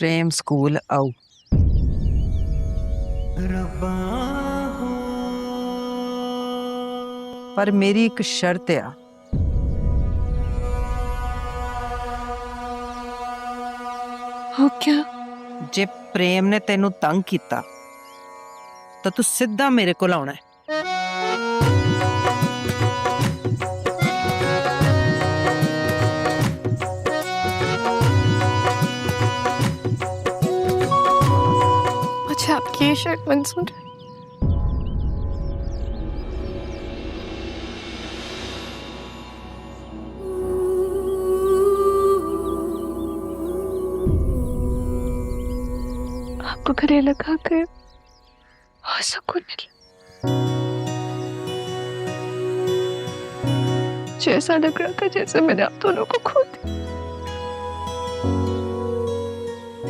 प्रेम school आओ। पर मेरी एक शर्त है। हो क्या? जे प्रेम ने तेनू तंग किया तो तू सीधा मेरे को आना है। मुझे आपकी ये शर्ट मंजूर है। आपको गले लगा कर बहुत सुकून मिला। मुझे ऐसा लग रहा था जैसे मैंने आप दोनों को खो दिया।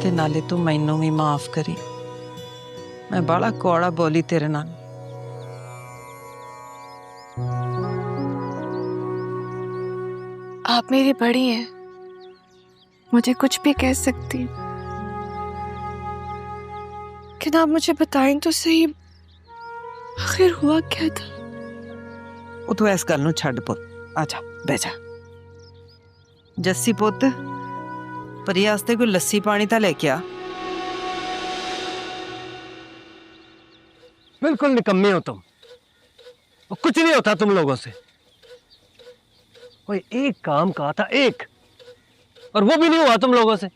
ते नाले तू मैनू भी माफ करी, मैं बड़ा कौड़ा बोली तेरे नाल। आप मेरी बड़ी हैं, मुझे कुछ भी कह सकती हैं, लेकिन आप मुझे बताएं तो सही, आखिर हुआ क्या था? वो तू इस गल नूं छड्ड पुत, आजा बह जा। जस्सी पुत, परी आस्ते कोई लस्सी पानी तो लेके आ। बिल्कुल निकम्मे हो तुम, कुछ नहीं होता तुम लोगों से। कोई एक काम कहा था, एक, और वो भी नहीं हुआ तुम लोगों से।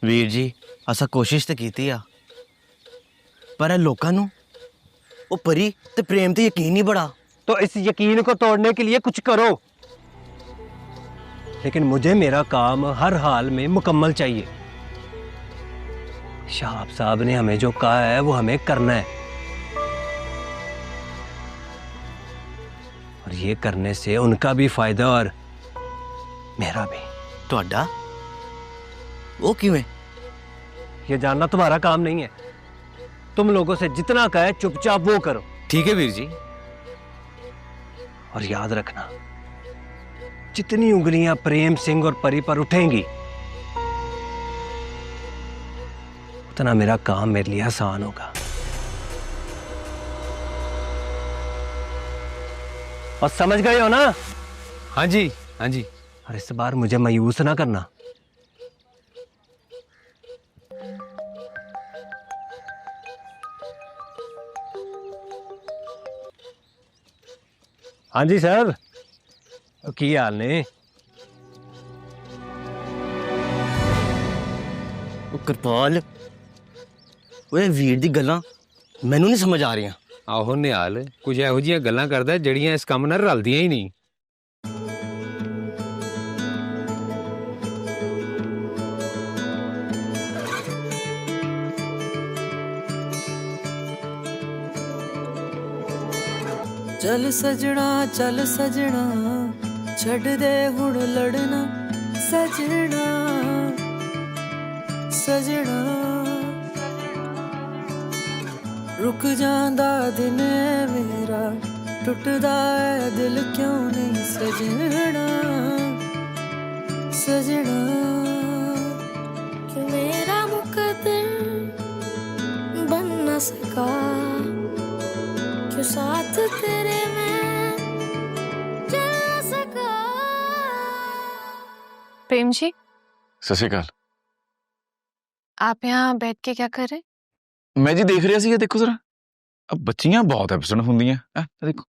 वीर जी असा कोशिश तो की आ, पर लोगों नू वो परी ते प्रेम ते यकीन नहीं बड़ा। तो इस यकीन को तोड़ने के लिए कुछ करो, लेकिन मुझे मेरा काम हर हाल में मुकम्मल चाहिए। शाह साहब ने हमें जो कहा है वो हमें करना है, और ये करने से उनका भी फायदा और मेरा भी। तुहाडा वो किवें? ये जानना तुम्हारा काम नहीं है। तुम लोगों से जितना कहे चुपचाप वो करो। ठीक है वीर जी। और याद रखना, जितनी उंगलियां प्रेम सिंह और परी पर उठेंगी, उतना मेरा काम मेरे लिए आसान होगा। और समझ गए हो ना? हाँ जी, हाँ जी। और इस बार मुझे मायूस ना करना। हाँ जी सर, की हाल ने? कृपाल, ओए वीर दी गल्लां मैनू नहीं समझ आ रही। आहो निहाल, कुछ ਇਹੋ ਜਿਹੀਆਂ ਗੱਲਾਂ ਕਰਦਾ ਜਿਹੜੀਆਂ ਇਸ ਕੰਮ ਨਾਲ ਰਲਦੀਆਂ ਹੀ ਨਹੀਂ। चल सजना छड़ दे हुण लड़ना सजना सजना। रुक जांदा दिन मेरा टुटदा है दिल क्यों नहीं सजना सजना। कि मेरा मुकद्दर बन न सका, क्यों साथ तेरे में चल न सका। प्रेम जी, सत श्री अकाल। आप यहाँ बैठ के क्या कर रहे हैं? मैं जी देख रहा सी, देखो जरा, अब बच्चियां बहुत एब्सेंट होंगी हैं। देखो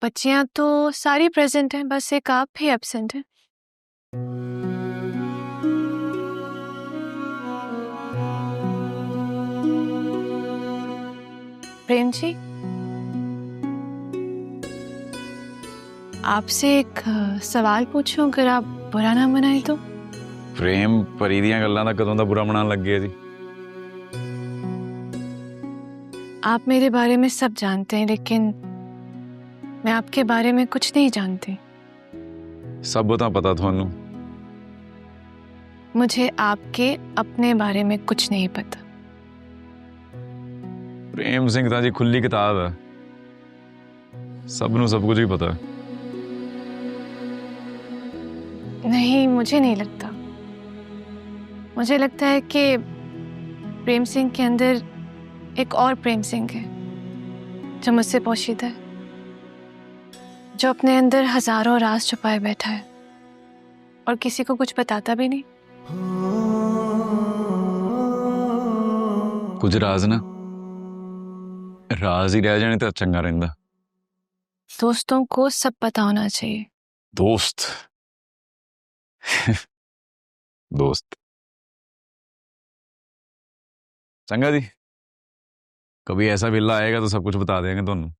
बच्चियाँ तो सारी प्रेजेंट हैं, बस एक आप ही एब्सेंट हैं। प्रेम जी, आपसे एक सवाल पूछूं, अगर आप बुरा ना मनाए तो? प्रेम परी दियां गल्लां दा कदों दा बुरा मनान लग गए जी। आप मेरे बारे में सब जानते हैं, लेकिन मैं आपके बारे में कुछ नहीं जानती। सब तो पता थानू। मुझे आपके अपने बारे में कुछ नहीं पता। प्रेम सिंह तां जी खुली किताब है, सबनू सब कुछ ही पता है। नहीं, मुझे नहीं लगता। मुझे लगता है कि प्रेम सिंह के अंदर एक और प्रेम सिंह है जो मुझसे पोशीदा है, जो अपने अंदर हजारों राज छुपाए बैठा है और किसी को कुछ बताता भी नहीं। कुछ राज ना राज ही रह जाने तो चंगा रहिंदा। दोस्तों को सब पता होना चाहिए। दोस्त दोस्त चंगा जी, कभी ऐसा बिल्ला आएगा तो सब कुछ बता देंगे तुम।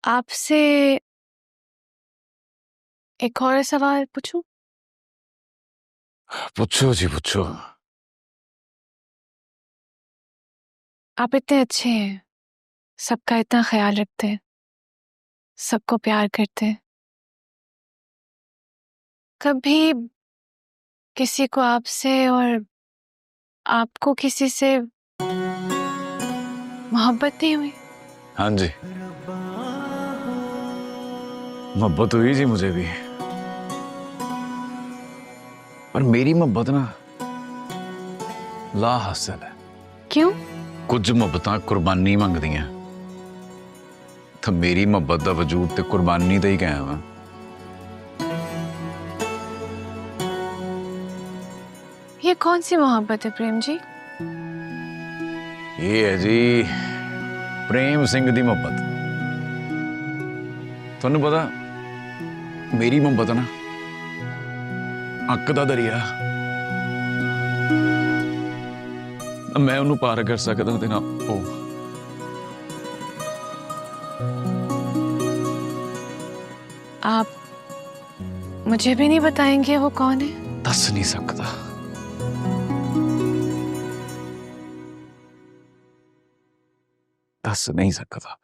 आपसे एक और सवाल पूछूं? पूछो जी पूछो। आप इतने अच्छे हैं, सबका इतना ख्याल रखते हैं, सबको प्यार करते हैं, कभी किसी को आपसे और आपको किसी से मोहब्बत नहीं हुई? हाँ जी, मोहब्बत हुई जी मुझे भी, पर मेरी मोहब्बत ना ला हासिल है। क्यों? कुछ मोहब्बतां कुर्बानी मंगदियां, तो मेरी मोहब्बत का वजूद ते कुर्बानी ते ही कायम है। ये कौन सी मोहब्बत है प्रेम जी? ये है जी प्रेम सिंह दी मोहब्बत। तुहानू पता मेरी मोहब्बत ना अक दा दरिया, ना मैं उन्हें पार कर सकता ते ना ओ। आप मुझे भी नहीं बताएंगे वो कौन है? दस नहीं सकता। दस नहीं सकता।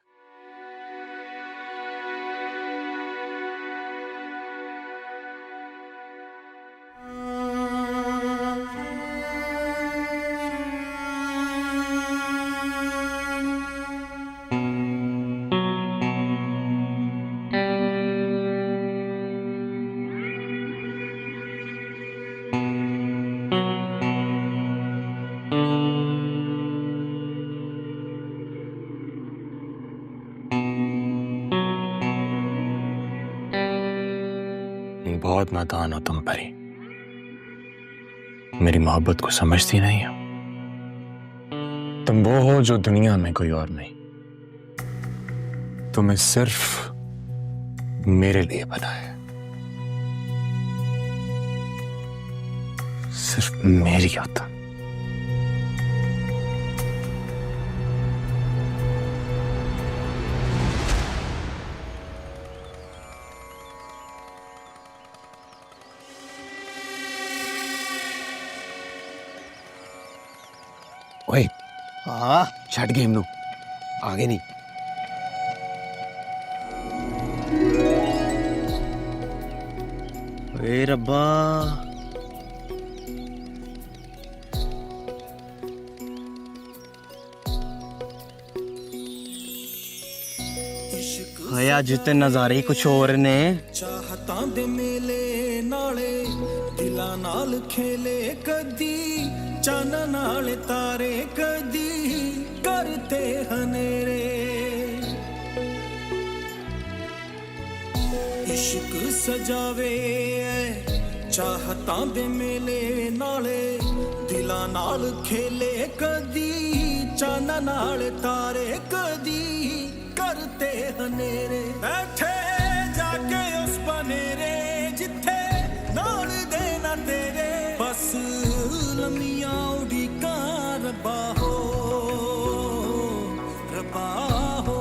बहुत नादान हो तुम परी, मेरी मोहब्बत को समझती नहीं हो। तुम वो हो जो दुनिया में कोई और नहीं, तुम्हें सिर्फ मेरे लिए बना है, सिर्फ मेरी होता। ओए हाँ छट गेम नू, आगे नहीं। ए रब्बा, हाय अज ते नजारे ही कुछ और ने। चाहतां दे मेले नाले दिलां नाल खेले कदी, चाना नाल तारे कदी करते हनेरे। इश्क सजावे चाहतां दे मेले नाले दिलां नाल खेले कदी, चाना नाल तारे कदी करते हनेरे। बैठे जाके उस बनेरे जिथे नाल देना तेरे, बस लम्मियां उड़ीकां रब्बा हो, रब्बा हो।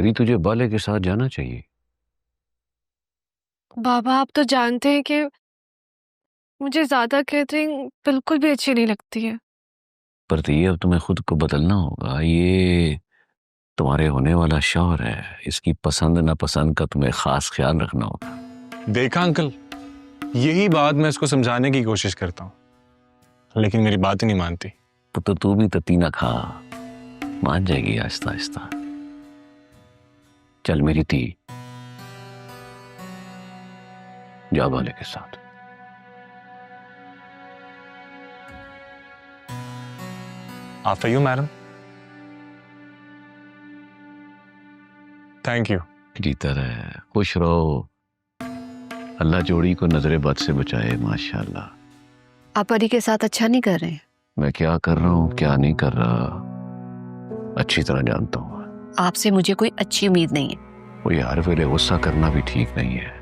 परी तुझे बाले के साथ जाना चाहिए। बाबा आप तो जानते हैं कि मुझे ज्यादा कैटरिंग बिल्कुल भी अच्छी नहीं लगती है। पर तो ये अब तुम्हें खुद को बदलना होगा। ये तुम्हारे होने वाला शौहर है, इसकी पसंद नापसंद का तुम्हें खास ख्याल रखना होगा। देखा अंकल, यही बात मैं इसको समझाने की कोशिश करता हूँ, लेकिन मेरी बात ही नहीं मानती। तो तू भी ततीना खा, मान जाएगी आहिस्ता आहिस्ता। चल मेरी ती, जा बाले के साथ। After you madam. Thank you. जीता रहे, खुश रहो, अल्लाह जोड़ी को नजरे बद से बचाए। माशाल्लाह। आप परी के साथ अच्छा नहीं कर रहे हैं। मैं क्या कर रहा हूँ क्या नहीं कर रहा अच्छी तरह जानता हूँ। आपसे मुझे कोई अच्छी उम्मीद नहीं है। वो हर वेले गुस्सा करना भी ठीक नहीं है।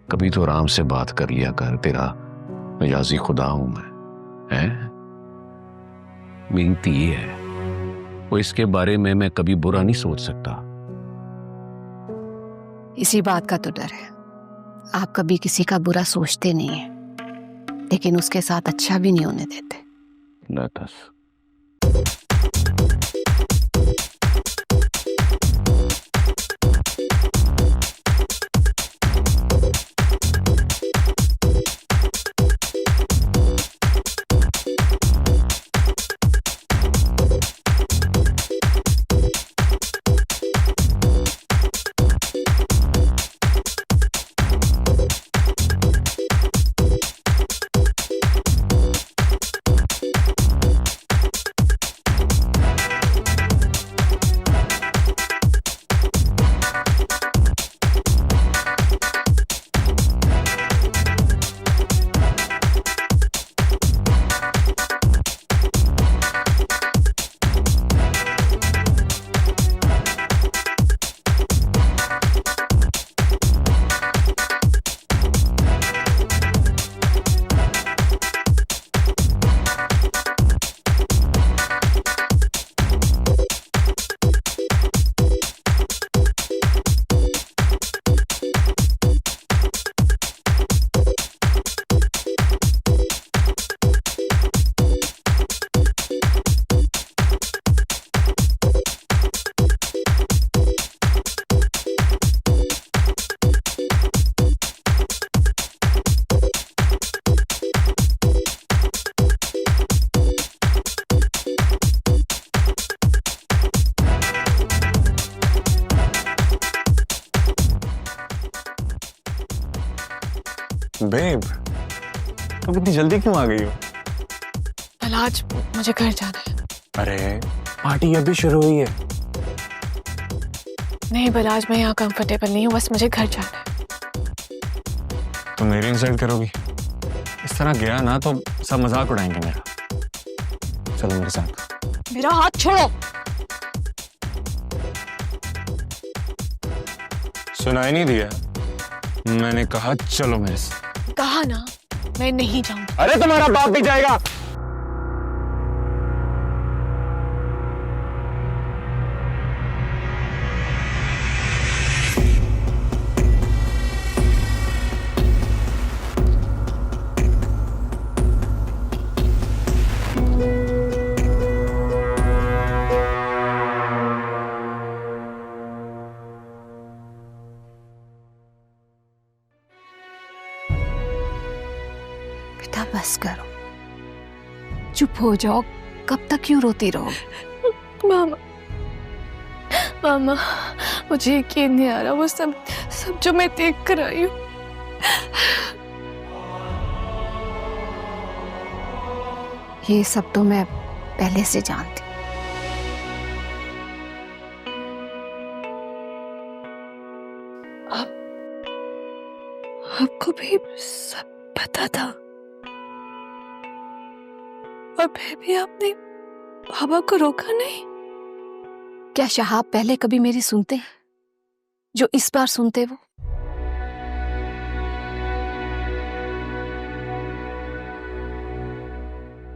कभी तो आराम से बात कर लिया कर, तेरा मिजाजी खुदा हूं मैं। हैं? मेरी ती है, वो इसके बारे में मैं कभी बुरा नहीं सोच सकता। इसी बात का तो डर है। आप कभी किसी का बुरा सोचते नहीं है, लेकिन उसके साथ अच्छा भी नहीं होने देते। न तस। बेब, तुम इतनी जल्दी क्यों आ गई हो? आज मुझे घर जाना है। अरे पार्टी अभी शुरू हुई है। नहीं बलाज, मैं यहाँ कंफर्टेबल नहीं हूँ, बस मुझे घर जाना है। तुम मेरी इंसल्ट करोगी? इस तरह गया ना तो सब मजाक उड़ाएंगे मेरा। चलो मेरे साथ। मेरा हाथ छोड़ो। सुनाई नहीं दिया? मैंने कहा चलो मेरे साथ। कहा ना, मैं नहीं जाऊंगी। अरे तुम्हारा बाप भी जाएगा। बेटा बस करो, चुप हो जाओ। कब तक क्यों रोती रहो? मामा, मामा, मुझे यकीन नहीं आ रहा वो सब जो मैं देख कर आई हूँ। ये सब तो मैं पहले से जानती। आपको भी सब पता था और फिर भी आपने बाबा को रोका नहीं? क्या शहाब पहले कभी मेरी सुनते हैं जो इस बार सुनते वो?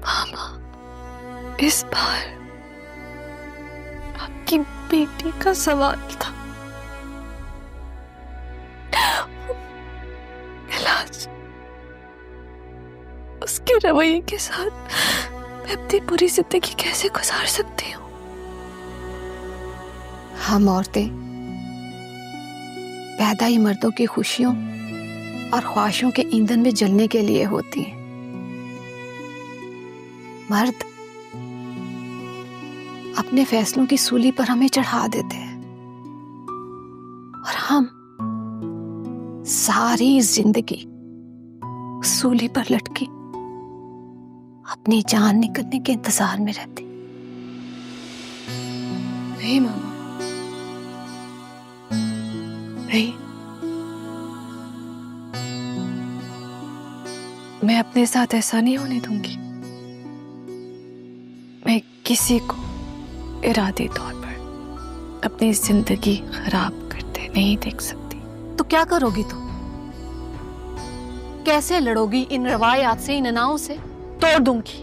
मामा, इस बार आपकी बेटी का सवाल था। इलाज, उसके रवैये के साथ मैं अपनी पूरी जिंदगी कैसे गुजार सकती हूँ? हम औरतें पैदा ही मर्दों की खुशियों और ख्वाहिशों के ईंधन में जलने के लिए होती हैं। मर्द अपने फैसलों की सूली पर हमें चढ़ा देते हैं और हम सारी जिंदगी उस सूली पर लटकी अपनी जान निकलने के इंतजार में रहते। नहीं मामा, नहीं, मैं अपने साथ ऐसा नहीं होने दूंगी। मैं किसी को इरादी तौर पर अपनी जिंदगी खराब करते नहीं देख सकती। तो क्या करोगी तुम? कैसे लड़ोगी इन रवायात से, इन अनाओं से? तोड़ दूंगी।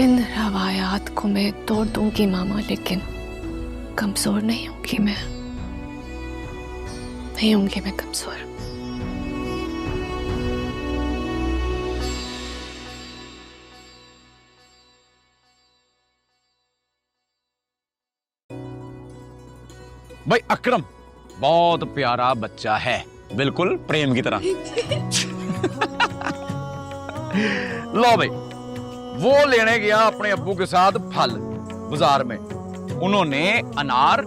इन रवायात को मैं तोड़ दूंगी मामा, लेकिन कमजोर नहीं होंगी मैं, नहीं होंगी मैं कमजोर। भाई अकरम बहुत प्यारा बच्चा है, बिल्कुल प्रेम की तरह। लो भाई, वो लेने गया अपने अब्बू के साथ फल बाजार में। उन्होंने अनार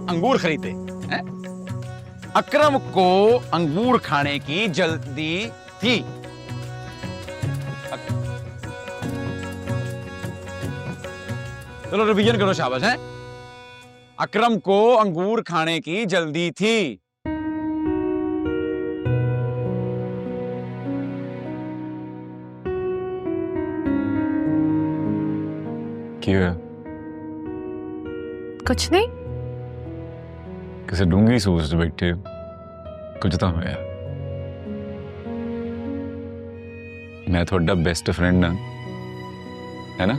अंगूर खरीदे हैं? अकरम को अंगूर खाने की जल्दी थी। चलो रिवीजन करो, शाबाश है। अकरम को अंगूर खाने की जल्दी थी। क्या? कुछ नहीं। किसी डूंगी सोच से बैठे हो? कुछ तो है। मैं थोड़ा बेस्ट फ्रेंड हाँ, है ना?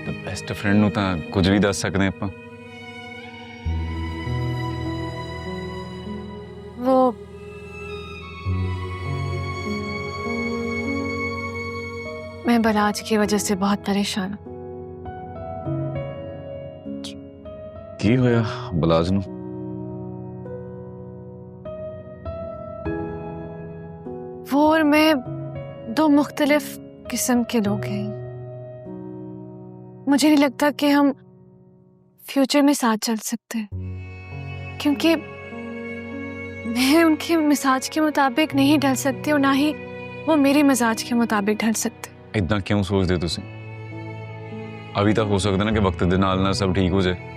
तो बेस्ट फ्रेंड नूं तां कुछ भी दस सकते हैं आपां। वो मैं बलाज की वजह से बहुत परेशान हूँ। की होया बलाज नूं? वो और मैं दो मुख्तलिफ किस्म के लोग हैं। मुझे नहीं लगता कि हम फ्यूचर में साथ चल सकते, क्योंकि मैं उनके मिजाज के मुताबिक नहीं ढल सकती और ना ही वो मेरे मिजाज के मुताबिक ढल सकते। इतना क्यों सोचते तुसी? अभी तक हो सकता ना कि वक्त दे नाल नाल सब ठीक हो जाए।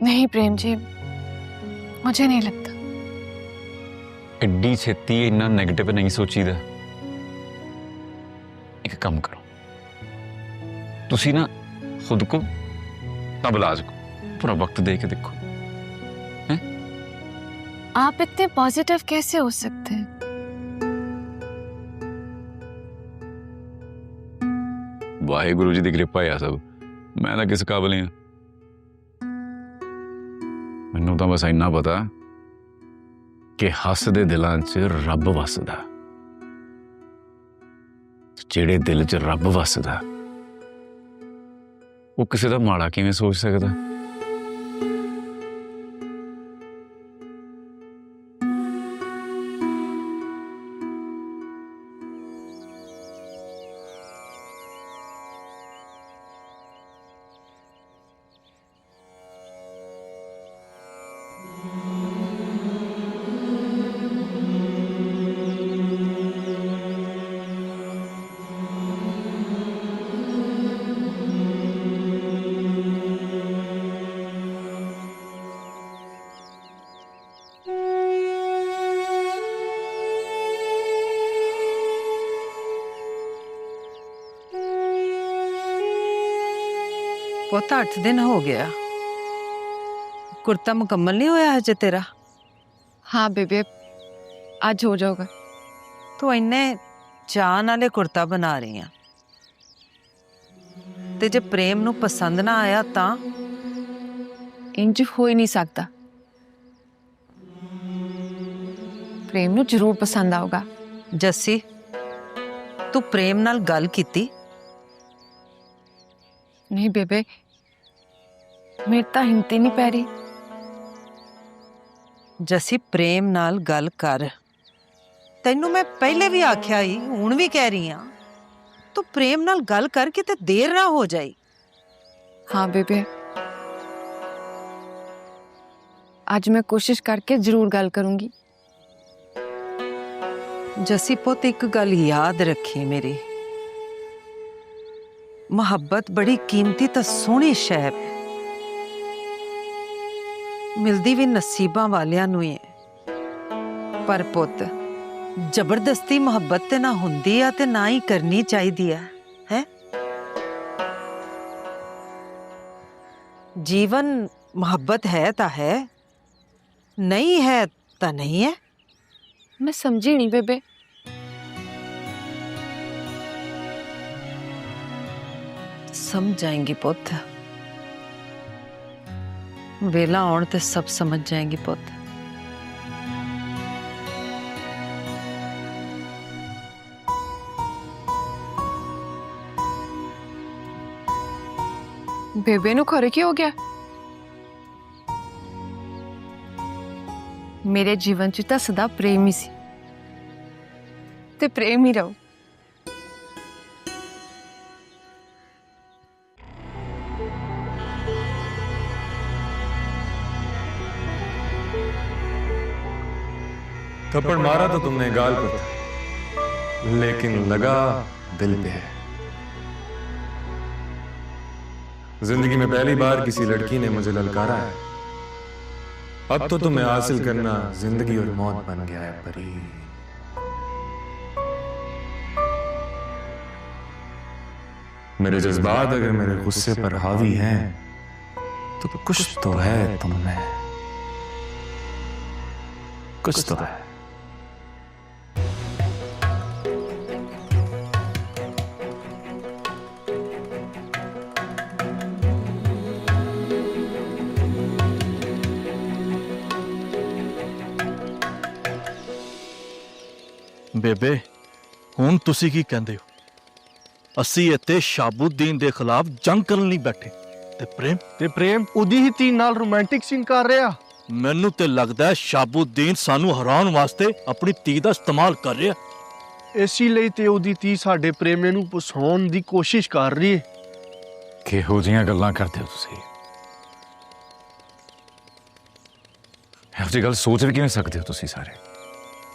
नहीं प्रेम जी, मुझे नहीं लगता। एड्डी छेती इन्ना नेगेटिव नहीं सोचीदा। एक काम करो, तुसी ना खुद को ना बलाज को पूरा वक्त दे के देखो। आप इतने पॉजिटिव कैसे हो सकते हैं? वाहेगुरु जी की कृपा है सब। मैं ना किस काबिल हाँ। मैनू तो बस इन्ना पता कि हसदे दिलां च रब वसदा। जेड़े दिल च रब वसदा वो किसी का माड़ा किवें सोच सकदा? पुत 8 दिन हो गया, कुर्ता मुकम्मल नहीं होया हजे तेरा? हाँ बेबे, आज हो जाओगा। ਤੂੰ ਇੰਨੇ ਚਾਅ ਨਾਲੇ ਕੁੜਤਾ ਬਣਾ ਰਹੀ ਆ ਤੇ ਜੇ ਪ੍ਰੇਮ ਨੂੰ ਪਸੰਦ ਨਾ ਆਇਆ ਤਾਂ इंज हो ही नहीं सकता। प्रेम नु जरूर पसंद आऊगा। ਜੱਸੀ ਤੂੰ ਪ੍ਰੇਮ ਨਾਲ ਗੱਲ ਕੀਤੀ? नहीं बेबे, मेरे तो हिम्मत ही नहीं पै रही। ਜੱਸੀ ਪ੍ਰੇਮ ਨਾਲ ਗੱਲ ਕਰ। ਤੈਨੂੰ ਮੈਂ ਪਹਿਲੇ ਵੀ ਆਖਿਆ ਹੀ, ਹੁਣ ਵੀ ਕਹਿ ਰਹੀ ਆ, ਤੂੰ ਪ੍ਰੇਮ ਨਾਲ ਗੱਲ ਕਰ ਕਿਤੇ ਦੇਰ ਨਾ ਹੋ ਜਾਏ। हाँ बेबे, आज मैं कोशिश करके जरूर गल करूंगी। ਜੱਸੀ ਪੁੱਤ ਇੱਕ ਗੱਲ ਯਾਦ ਰੱਖੀ ਮੇਰੀ, ਮੁਹੱਬਤ ਬੜੀ ਕੀਮਤੀ ਤੇ ਸੋਹਣੀ ਸ਼ੈ ਹੈ, ਮਿਲਦੀ ਵੀ ਨਸੀਬਾਂ ਵਾਲਿਆਂ ਨੂੰ ਹੀ ਹੈ। ਪਰ ਪੁੱਤ ਜ਼ਬਰਦਸਤੀ ਮੁਹੱਬਤ ਤੇ ਨਾ ਹੁੰਦੀ ਆ ਤੇ ਨਾ ਹੀ ਕਰਨੀ ਚਾਹੀਦੀ ਆ, ਹੈ। ਜੀਵਨ ਮੁਹੱਬਤ ਹੈ ਤਾਂ ਹੈ, नहीं है तो नहीं है। मैं समझी नहीं बेबे। समझ जाएंगी पुत, वेला आउण ते सब समझ जाएंगी पुत। बेबे नु खरे की हो गया? मेरे जीवन च तो सदा प्रेम ही सी ते प्रेम ही रहो। थप्पड़ मारा तो तुमने गाल पर था, लेकिन लगा दिल पे है। जिंदगी में पहली बार किसी लड़की ने मुझे ललकारा है। अब तो तुम्हें हासिल करना जिंदगी और मौत बन गया है परी। मेरे जज्बात अगर मेरे गुस्से पर हावी हैं तो कुछ तो है तुम में, कुछ तो है। ਬੇਬੇ ਹੁਣ ਤੁਸੀਂ ਕੀ ਕਹਿੰਦੇ ਹੋ? ਅਸੀਂ ਇੱਥੇ ਸ਼ਾਬੂਦੀਨ ਦੇ ਖਿਲਾਫ ਜੰਗ ਕਰਨ ਲਈ ਬੈਠੇ ਤੇ ਪ੍ਰੇਮ ਉਹਦੀ ਹੀ ਧੀ ਨਾਲ ਰੋਮਾਂਟਿਕ ਸੀਨ ਕਰ ਰਿਹਾ। ਮੈਨੂੰ ਤੇ ਲੱਗਦਾ ਹੈ ਸ਼ਾਬੂਦੀਨ ਸਾਨੂੰ ਹਰਾਉਣ ਵਾਸਤੇ ਆਪਣੀ ਧੀ ਦਾ ਇਸਤੇਮਾਲ ਕਰ ਰਿਹਾ। ਇਸੇ ਲਈ ਤੇ ਉਹਦੀ ਧੀ ਸਾਡੇ ਪ੍ਰੇਮੇ ਨੂੰ ਫਸਾਉਣ ਦੀ ਕੋਸ਼ਿਸ਼ ਕਰ ਰਹੀ ਹੈ। ਕਿਹੋ ਜਿਹੀਆਂ ਗੱਲਾਂ ਕਰਦੇ ਹੋ ਤੁਸੀਂ? ਇਹੋ ਜਿਹੀ ਗੱਲ ਸੋਚ ਵੀ ਕਿਵੇਂ ਸਕਦੇ ਹੋ ਤੁਸੀਂ ਸਾਰੇ?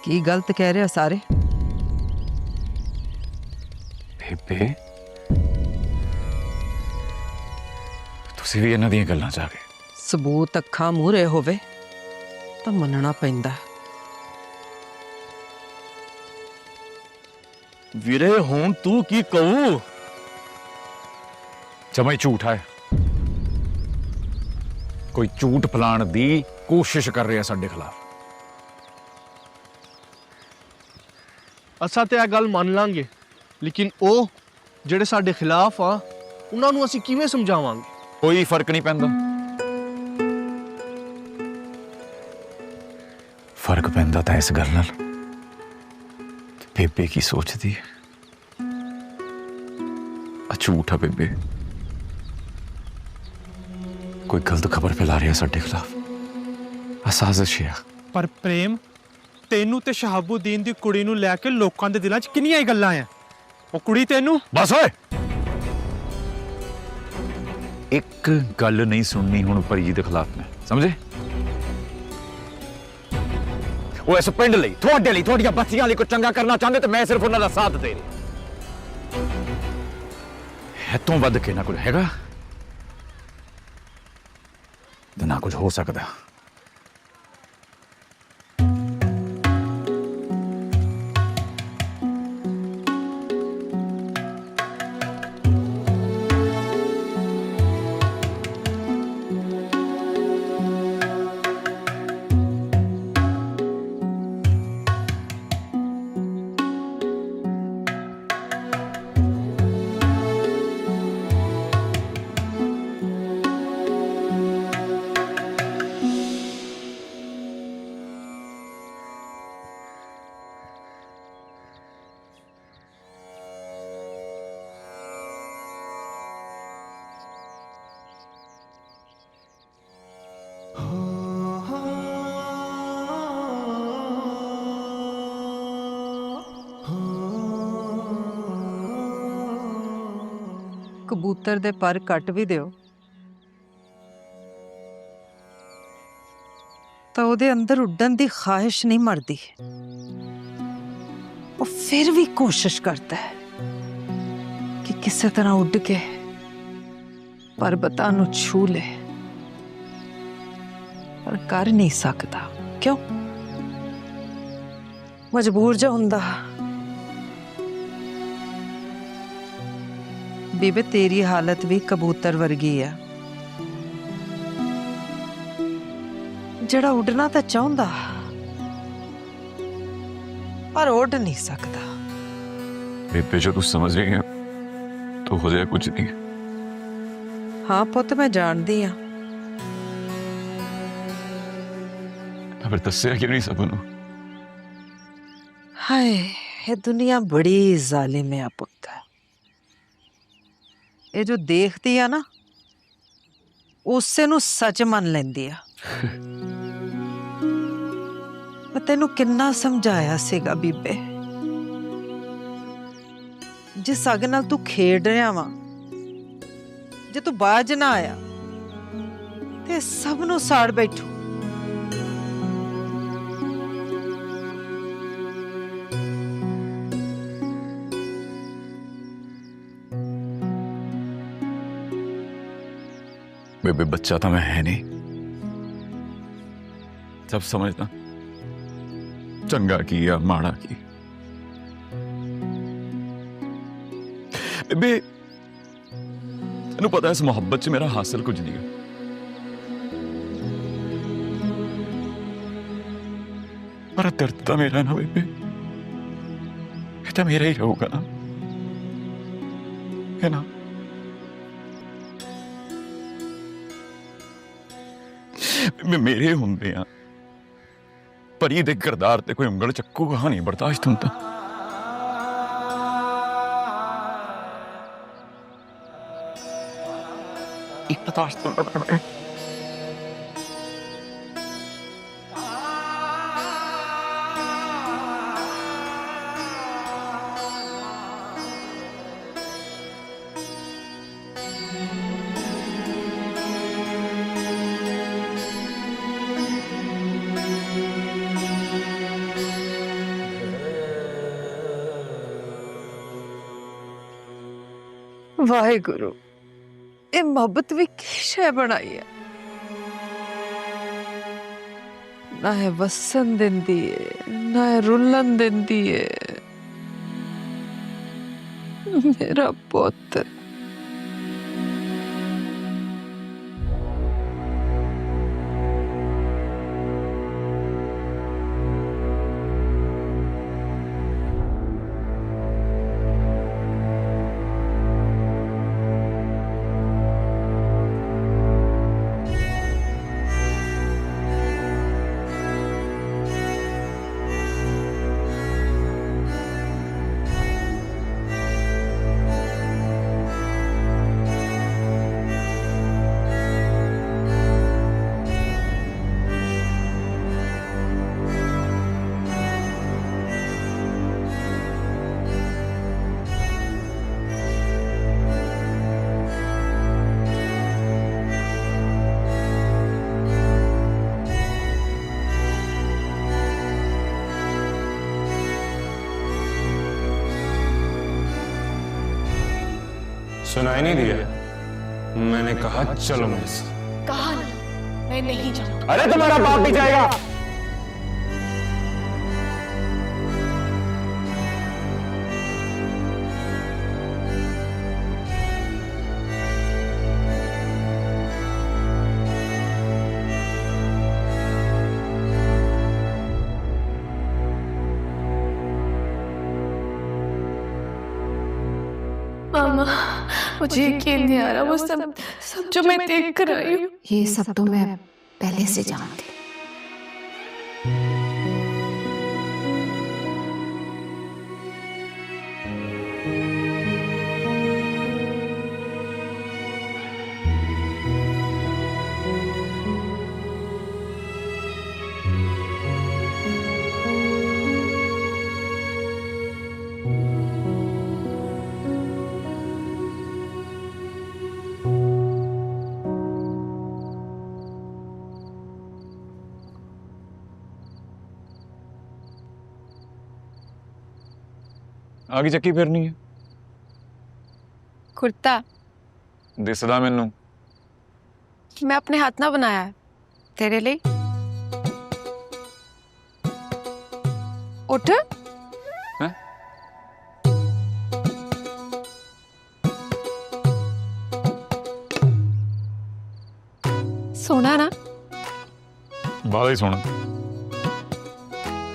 ਕੀ ਗਲਤ ਕਹਿ ਰਿਹਾ ਸਾਰੇ? ਬੇਬੇ ਤੁਸੀਂ ਵੀ ਇਹਨਾਂ ਦੀਆਂ ਗੱਲਾਂ 'ਚ ਆ ਗਏ। ਸਬੂਤ ਅੱਖਾਂ ਮੂਹਰੇ ਹੋਵੇ ਤਾਂ ਮੰਨਣਾ ਪੈਂਦਾ। ਵੀਰੇ ਹੁਣ ਤੂੰ ਕੀ ਕਹੂੰ? ਜਮਾਂ ਹੀ ਝੂਠ ਹੈ। ਕੋਈ ਝੂਠ ਫੈਲਾਉਣ ਦੀ ਕੋਸ਼ਿਸ਼ ਕਰ ਰਿਹਾ ਸਾਡੇ ਖਿਲਾਫ। ਅਸਾਂ ਤੇ ਇਹ ਗੱਲ ਮੰਨ ਲਾਂਗੇ, ਲੇਕਿਨ ਉਹ ਜਿਹੜੇ ਸਾਡੇ ਖਿਲਾਫ ਆ ਉਹਨਾਂ ਨੂੰ ਅਸੀਂ ਕਿਵੇਂ ਸਮਝਾਵਾਂਗੇ? ਕੋਈ ਫਰਕ ਨਹੀਂ ਪੈਂਦਾ। ਫਰਕ ਪੈਂਦਾ ਤਾਂ ਇਸ ਗੱਲ ਨਾਲ ਬੇਬੇ ਕੀ ਸੋਚਦੀ ਹੈ। ਆ ਝੂਠ ਆ ਬੇਬੇ, ਕੋਈ ਗਲਤ ਖਬਰ ਫੈਲਾ ਰਿਹਾ ਸਾਡੇ ਖਿਲਾਫ। ਆ ਸਾਜ਼ਿਸ਼ ਹੈ। ਪਰ ਪ੍ਰੇਮ, ਤੈਨੂੰ ਤੇ ਸ਼ਹਾਬੂਦੀਨ ਦੀ ਕੁੜੀ ਨੂੰ ਲੈ ਕੇ ਲੋਕਾਂ ਦੇ ਦਿਲਾਂ 'ਚ ਕਿੰਨੀਆਂ ਹੀ ਗੱਲਾਂ ਆ। ਉਹ ਕੁੜੀ ਤੈਨੂੰ ਬਸ ਓਏ, ਇੱਕ ਗੱਲ ਨਹੀਂ ਸੁਣਨੀ ਹੁਣ ਪਰੀ ਜੀ ਦੇ ਖਿਲਾਫ ਮੈਂ, ਸਮਝੇ? ਉਹ ਇਸ ਪਿੰਡ ਲਈ, ਤੁਹਾਡੇ ਲਈ, ਤੁਹਾਡੀਆਂ ਬੱਚੀਆਂ ਲਈ ਕੋਈ ਚੰਗਾ ਕਰਨਾ ਚਾਹੁੰਦੇ ਤੇ ਮੈਂ ਸਿਰਫ ਉਹਨਾਂ ਦਾ ਸਾਥ ਦੇ ਰਿਹਾ। ਇਹ ਤੋਂ ਵੱਧ ਕੇ ਨਾ ਕੁਝ ਹੈਗਾ ਤੇ ਨਾ ਕੁਝ ਹੋ ਸਕਦਾ। कबूतर दे पर कट भी दियो तो ਉਹਦੇ अंदर उड़न दी ख्वाहिश नहीं मरदी। वो फिर भी कोशिश करता है कि किसी तरह उड़ के पर्वतां नूं छू ले, पर कर नहीं सकता। क्यों? मजबूर जो हुंदा। बीबे तेरी हालत भी कबूतर वर्गी है, जड़ा उड़ना तो चाहता पर उड़ नहीं सकता। बेबे जो तू समझ रही है तो हो जाए कुछ नहीं। हाँ पुत मैं जानती हाँ। फिर दस्या क्यों नहीं सबनों? हाय ये दुनिया बड़ी जालिम है पुत। ये जो देखती है ना उसे नू सच मन लेंदी है। मैं तेनू किन्ना समझाया सीगा बीबे, जिस अग नाल तू खेड रहा वा जे तू बाज ना आया ते सब नू साड़ बैठू। बेबे बच्चा तो मैं है नहीं, जब समझना चंगा की या माड़ा की। बेबे तेनू पता है इस मोहब्बत च मेरा हासिल कुछ नहीं है, पर दर्द तो मेरा ना बेबे, ये तो मेरा ही रहूगा ना, है ना? मेरे होंदे आ परी दे किरदार ते कोई उंगल चक्कूगा नहीं बर्दाश्त होंदा। बर्दाश्त होंदा। वाहेगुरु ये मोहब्बत भी की शै बनाई है, ना है वसन दिंदी है ना है रुलन दिंदी है। मेरा पुत्र सुनाई नहीं दिया? मैंने कहा चलो मेरे साथ। कहा नहीं, मैं नहीं जाऊंगा। अरे तुम्हारा बाप भी जाएगा। मामा मुझे यकीन नहीं आ रहा, वो सब जो मैं देख कर आई हूँ। ये सब तो मैं पहले से जानती। आगे चक्की फिरनी है कुर्ता दिसदा मैनू मैं अपने हाथ ना बनाया है तेरे लिए। उठ। हैं? सोना ना बाला ही सोना।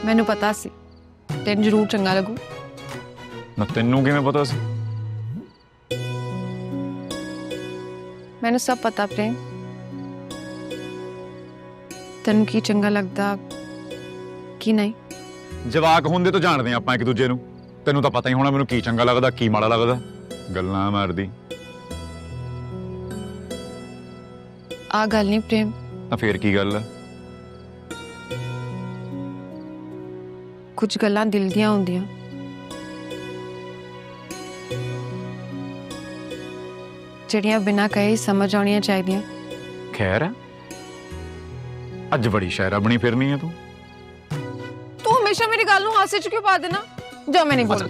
मैनू पता सी तेन जरूर चंगा लगू। ना तेनू किवें पता सी? मैनू सब पता प्रेम, तेन की चंगा लगदा कि नहीं। जवाक होंदे तो जानते हैं आपां एक दूजे नू। तेनू तो पता ही होना मैनू की चंगा लगदा की माड़ा लगदा। गल्लां मारदी आ गल नहीं प्रेम। तां फिर की गल है? कुछ गल्लां दिल दियां होंदियां ਜਿਹੜੀਆਂ बिना कहे ही समझ आउणियां चाहिदियां। खैर अज बड़ी शायरा बनी फिरनी है तू। तू हमेशा मेरी गल नूं हासे च क्यों पा देना? जा मैं नहीं बोल।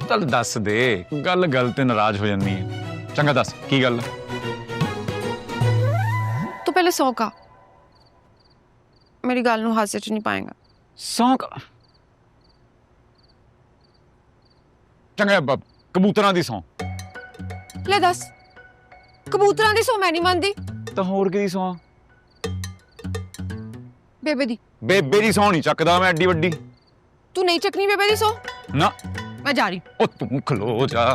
चल दस दे, गल गल ते नाराज हो जानी है। चंगा दस की गल? तू पहले सौ का मेरी गल नूं हासे च नहीं पाएगा। सौ का? चंगा कबूतरां दी सौ ले दस। कबूतरां दी सौ मैं नहीं मानदी। तो होर की सौ? बेबे दी। बेबे दी सौ नहीं चकदा मैं एडी वड्डी। तू नहीं चकनी बेबे दी सौ? ना मैं जा रही। ओ तू खलो जा,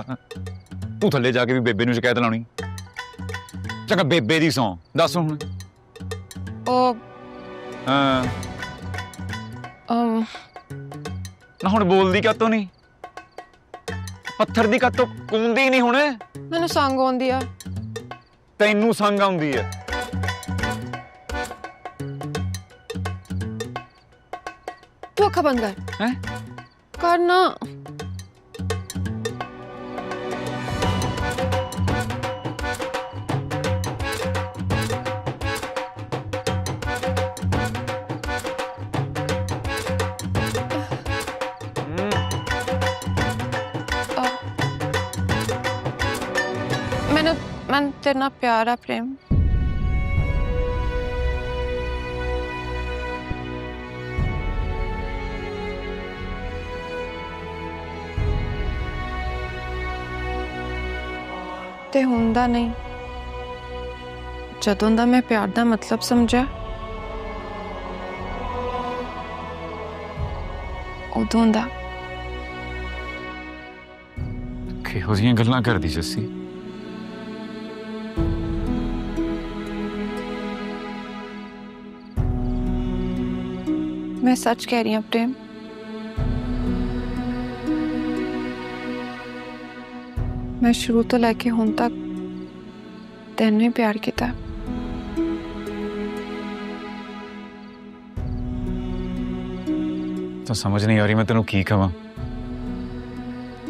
तू थले जाके भी बेबे नूं शिकायत लाउणी। चंगा बेबे दी सौ दस हुण। ओ हां ना हुण बोलदी कातों नहीं? पत्थर दी कातों कूंदी नहीं हुण? मैनू संग आउंदी आ। तैनू संग आउंदी है? तू अखा बंद कर। हैं? कर ना। मैंने तेरे नाल प्यार है प्रेम। ते हुंदा नहीं जदों दा मैं प्यार दा मतलब समझा उदों दा। किहो जिहियां गल्लां करदी जस्सी? मैं सच कह रही हूँ प्रेम। मैं शुरू तो लेके हुण तक तेनू ही प्यार किया। तो समझ नहीं आ रही मैं तेनू की कहां।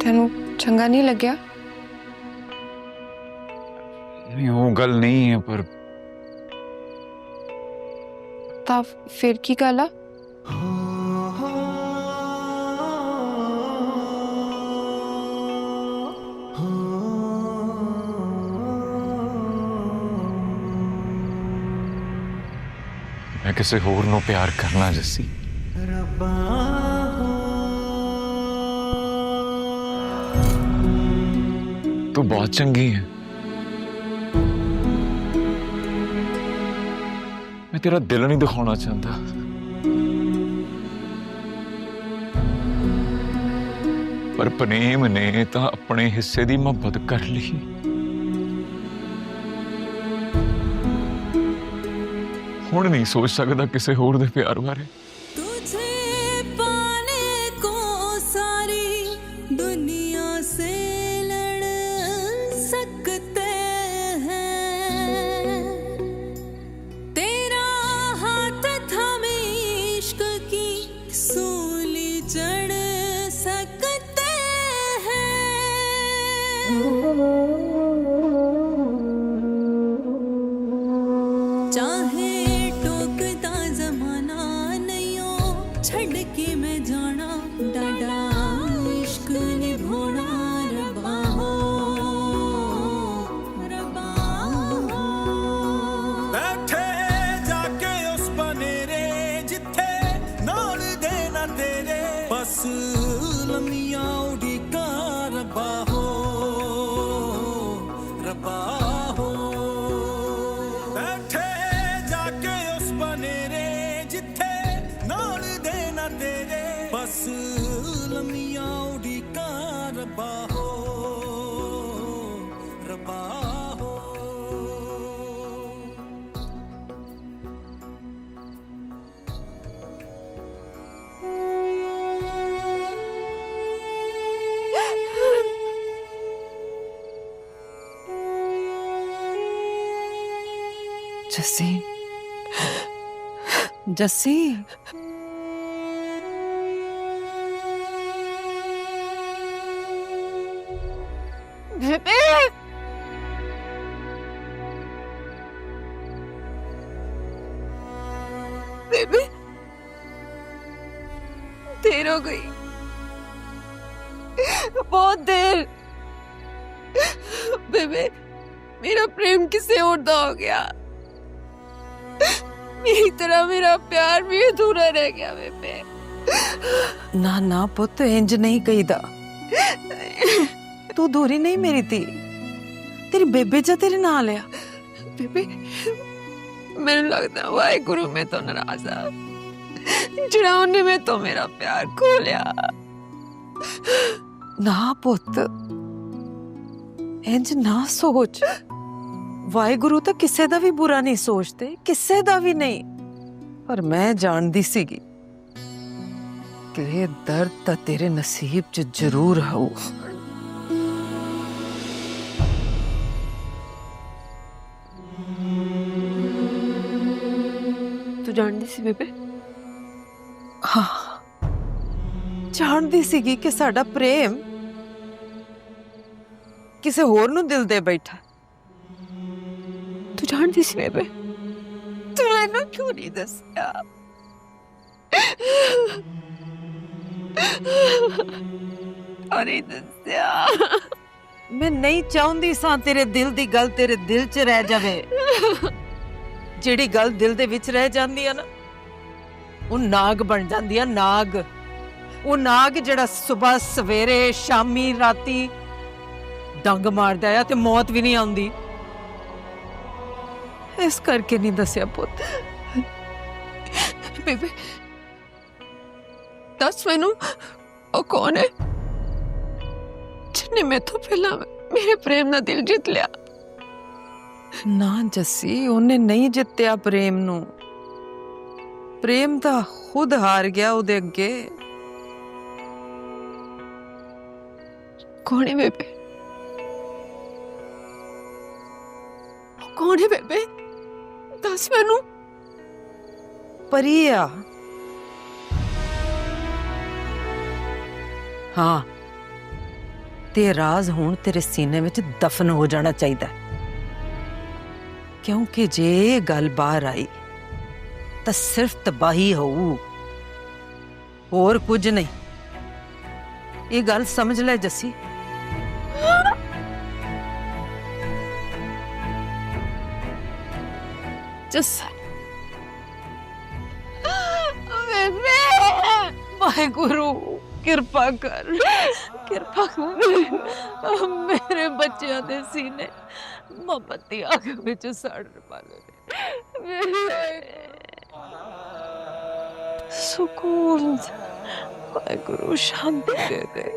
तेनू चंगा नहीं लग्या? नहीं वो गल नहीं है पर ता फिर की गल आ? मैं किसी होर नू प्यार करना जस्सी। तू बहुत चंगी है। मैं तेरा दिल नहीं दिखाना चाहता। पर प्रेम ने तो अपने हिस्से की मोहब्बत कर ली। हुण नहीं सोच सकता किसी होर दे प्यार बारे। तुझे पाने को सारी दुनिया से लड़ सकते हैं। तेरा हाथ थामे इश्क की सूली चढ़ सकते हैं। चाहे टोकता जमाना नहीं जस्सी जस्सी बेबे बेबे देर हो गई, बहुत देर। बेबे मेरा प्रेम किसे उड़दा हो गया, मेरी तरह मेरा प्यार भी अधूरा रह गया। बेबे ना ना पुत, इंज नहीं कहीदा। तू दूरी नहीं मेरी धी, तेरी बेबे जा तेरे नाल लिया। बेबे मैंने लगता वाहेगुरु में तो नाराज आ, जिहड़ा उन्हें में तो मेरा प्यार खो लिया। ना पुत, इंज ना सोच। वाहेगुरु तो किसे दा भी बुरा नहीं सोचते, किसे दा भी नहीं। पर मैं जानदी सीगी कि ये दर्द ता तेरे नसीब च जरूर हो। तू जानदी सी बेबे? हाँ, जानदी सीगी कि साडा प्रेम किसे होर नू दिल दे बैठा। तू जानदी सी बेबे? तू मैनू क्यों नहीं दस्या? अरे दस्या मैं नहीं चाहती सा तेरे दिल दी गल तेरे दिल च रह जावे। जेड़ी गल दिल दे विच रह जांदी है ना, वो नाग बन जांदी है। नाग, वो नाग जेड़ा सुबह सवेरे शामी राती डंग मारदा है ते मौत भी नहीं आउंदी। इस करके नहीं दस्या पुत। बेबे दस मैनू ओ कौन है जिन्हें मैं तो पहला मेरे प्रेम ना दिल जीत लिया? ना जस्सी, उन्हें नहीं जित्या प्रेम नू। प्रेम तो खुद हार गया उदे अगे। कौन है बेबे? कौन है बेबे? दस मैनू। परिया। हाँ, ते राज हुण तेरे सीने विच दफन हो जाना चाहिए, क्योंकि जे गल बाहर आई तो सिर्फ तबाही होऊ, और कुछ नहीं। ये गल समझ ले जस्सी। वाहेगुरु कृपा कर, कृपा कर। मेरे बच्चों के सीने मोहब्बती आग विच सड़ पाले। सुकून, वाहेगुरु शांति दे दे।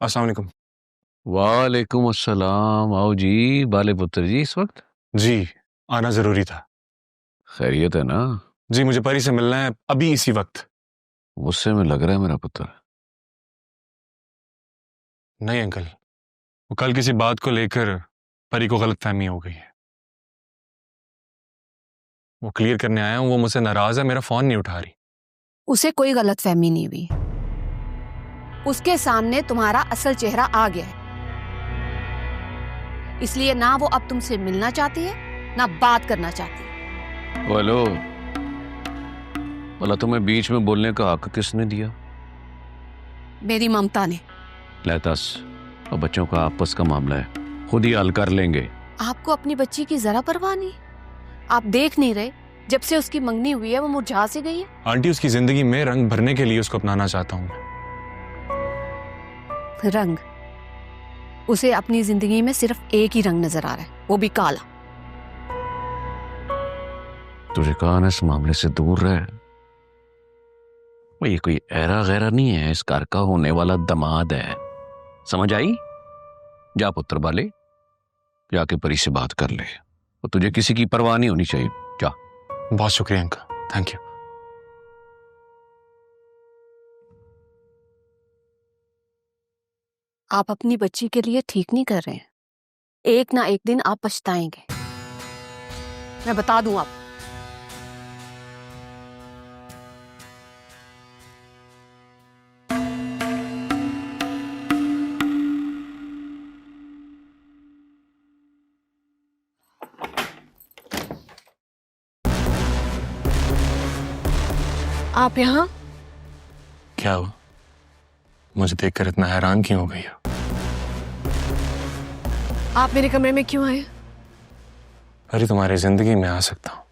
अस्सलाम वालेकुम। वालेकुम अस्सलाम। आओ जी बाले पुत्र जी, इस वक्त जी आना जरूरी था। खैरियत है ना? जी मुझे परी से मिलना है अभी इसी वक्त। गुस्से में लग रहा है मेरा पुत्र। नहीं अंकल, वो कल किसी बात को लेकर परी को गलतफहमी हो गई है। वो क्लियर करने आया हूं, वो मुझसे नाराज है, मेरा फोन नहीं उठा रही। उसे कोई गलतफहमी नहीं हुई, उसके सामने तुम्हारा असल चेहरा आ गया है, इसलिए ना वो अब तुमसे मिलना चाहती है ना बात करना चाहती है। बोलो, भला तुम्हें बीच में बोलने का हक किसने दिया? मेरी ममता ने। लेतस, और बच्चों का आपस का मामला है, खुद ही हल कर लेंगे। आपको अपनी बच्ची की जरा परवाह नहीं? आप देख नहीं रहे जब से उसकी मंगनी हुई है वो मुरझा सी गई है। आंटी, उसकी जिंदगी में रंग भरने के लिए उसको अपनाना चाहता हूं। रंग? उसे अपनी जिंदगी में सिर्फ एक ही रंग नजर आ रहा है, वो भी काला। तुझे कहा ना इस मामले से दूर रहे। ये कोई ऐरा गैरा नहीं है, इस घर का होने वाला दामाद है, समझ आई? जा पुत्र बाले, जाके परी से बात कर ले, और तुझे किसी की परवाह नहीं होनी चाहिए। जा। बहुत शुक्रिया अंकल, थैंक यू। आप अपनी बच्ची के लिए ठीक नहीं कर रहे हैं, एक ना एक दिन आप पछताएंगे, मैं बता दूं आप। आप यहाँ? क्या हुआ, मुझे देखकर इतना हैरान क्यों हो गई हो? आप मेरे कमरे में क्यों आए? अरे तुम्हारी जिंदगी में आ सकता हूं,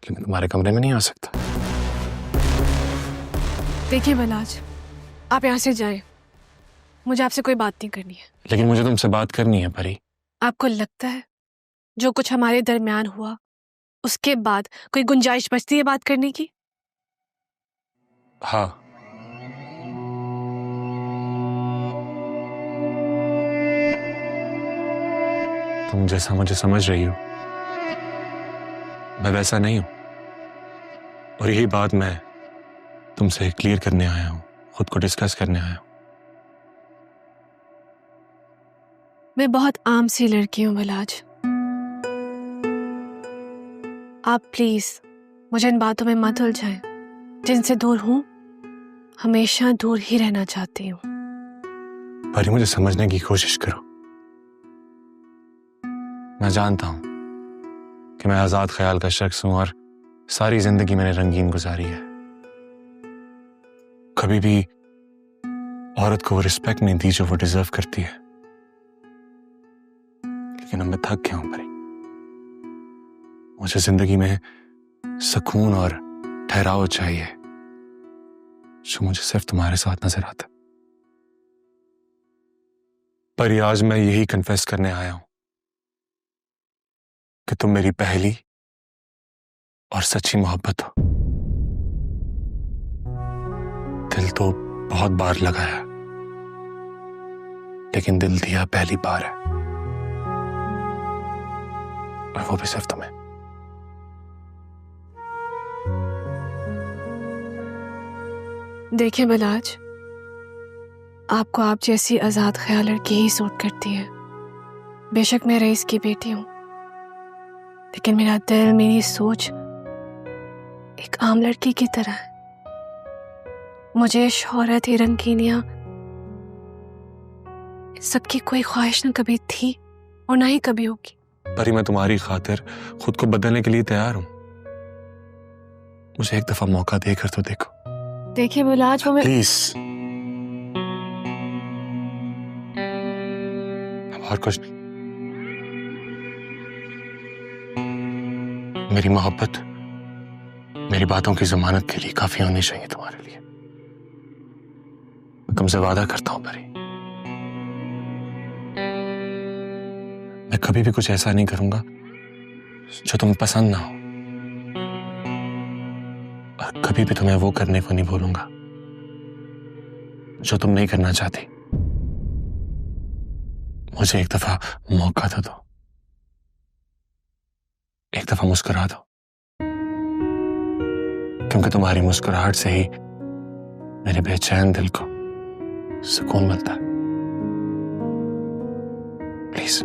लेकिन तुम्हारे कमरे में नहीं आ सकता। देखिए बलाज, आप यहाँ से जाएं, मुझे आपसे कोई बात नहीं करनी है। लेकिन मुझे तुमसे बात करनी है परी। आपको लगता है जो कुछ हमारे दरमियान हुआ उसके बाद कोई गुंजाइश बचती है बात करने की? हाँ, तुम जैसा मुझे समझ रही हो मैं वैसा नहीं हूं, और यही बात मैं तुमसे क्लियर करने आया हूं, खुद को डिस्कस करने आया हूं। मैं बहुत आम सी लड़की हूं बलाज, आप प्लीज मुझे इन बातों में मत उलझाएं, जिनसे दूर हूं हमेशा दूर ही रहना चाहती हूँ। परी मुझे समझने की कोशिश करो। मैं जानता हूं कि मैं आजाद ख्याल का शख्स हूं और सारी जिंदगी मैंने रंगीन गुजारी है। कभी भी औरत को वो रिस्पेक्ट नहीं दी जो वो डिजर्व करती है, लेकिन अब मैं थक गया हूं परी। मुझे जिंदगी में सुकून और ठहराव चाहिए, जो मुझे सिर्फ तुम्हारे साथ नजर आता। पर आज मैं यही कन्फेस करने आया हूं कि तुम मेरी पहली और सच्ची मोहब्बत हो। दिल तो बहुत बार लगाया, लेकिन दिल दिया पहली बार है, और वो भी सिर्फ तुम्हें। देखिए बलाज, आपको आप जैसी आजाद ख्याल लड़की ही सूट करती है। बेशक मैं रईस की बेटी हूं, लेकिन मेरा दिल, मेरी सोच एक आम लड़की की तरह है। मुझे शोहरत, ही रंगीनियां, सबकी कोई ख्वाहिश न कभी थी और ना ही कभी होगी। परी मैं तुम्हारी खातिर खुद को बदलने के लिए तैयार हूं। मुझे एक दफा मौका देकर तो देखो। देखिए बलाज, वो मैं प्लीज। अब और कुछ नहीं। मेरी मोहब्बत मेरी बातों की जमानत के लिए काफी होनी चाहिए तुम्हारे लिए। मैं तुमसे वादा करता हूं परी, मैं कभी भी कुछ ऐसा नहीं करूंगा जो तुम्हें पसंद ना हो, और कभी भी तुम्हें वो करने को नहीं बोलूंगा जो तुम नहीं करना चाहती। मुझे एक दफा मौका तो दो, एक दफा मुस्कुरा दो, क्योंकि तुम्हारी मुस्कुराहट से ही मेरे बेचैन दिल को सुकून मिलता है। प्लीज।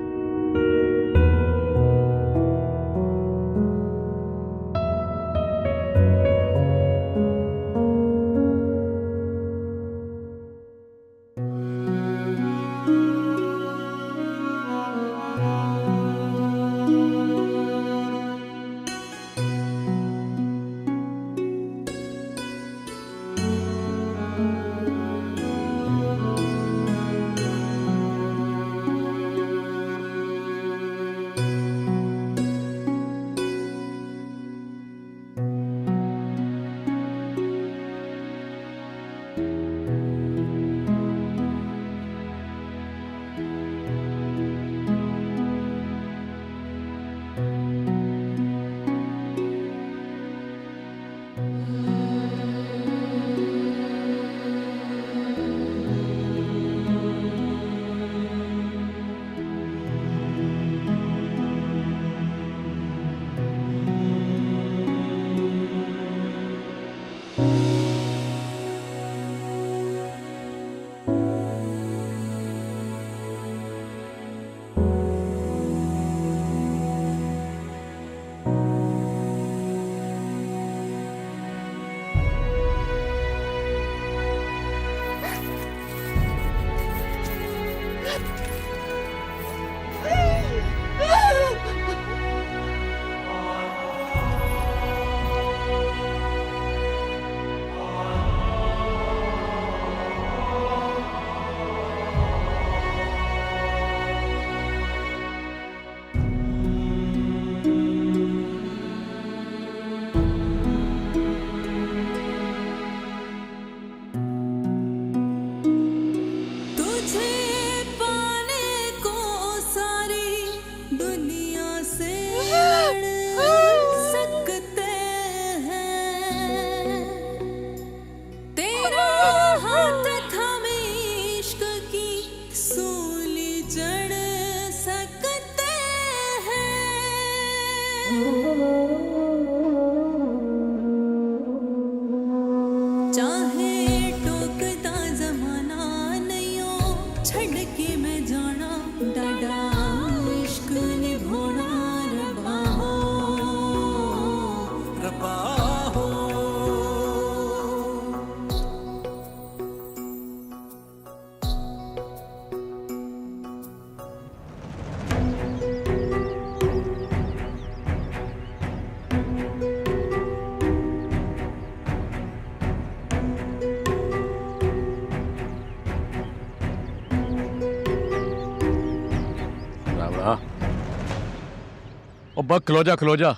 ओ बस खलो जा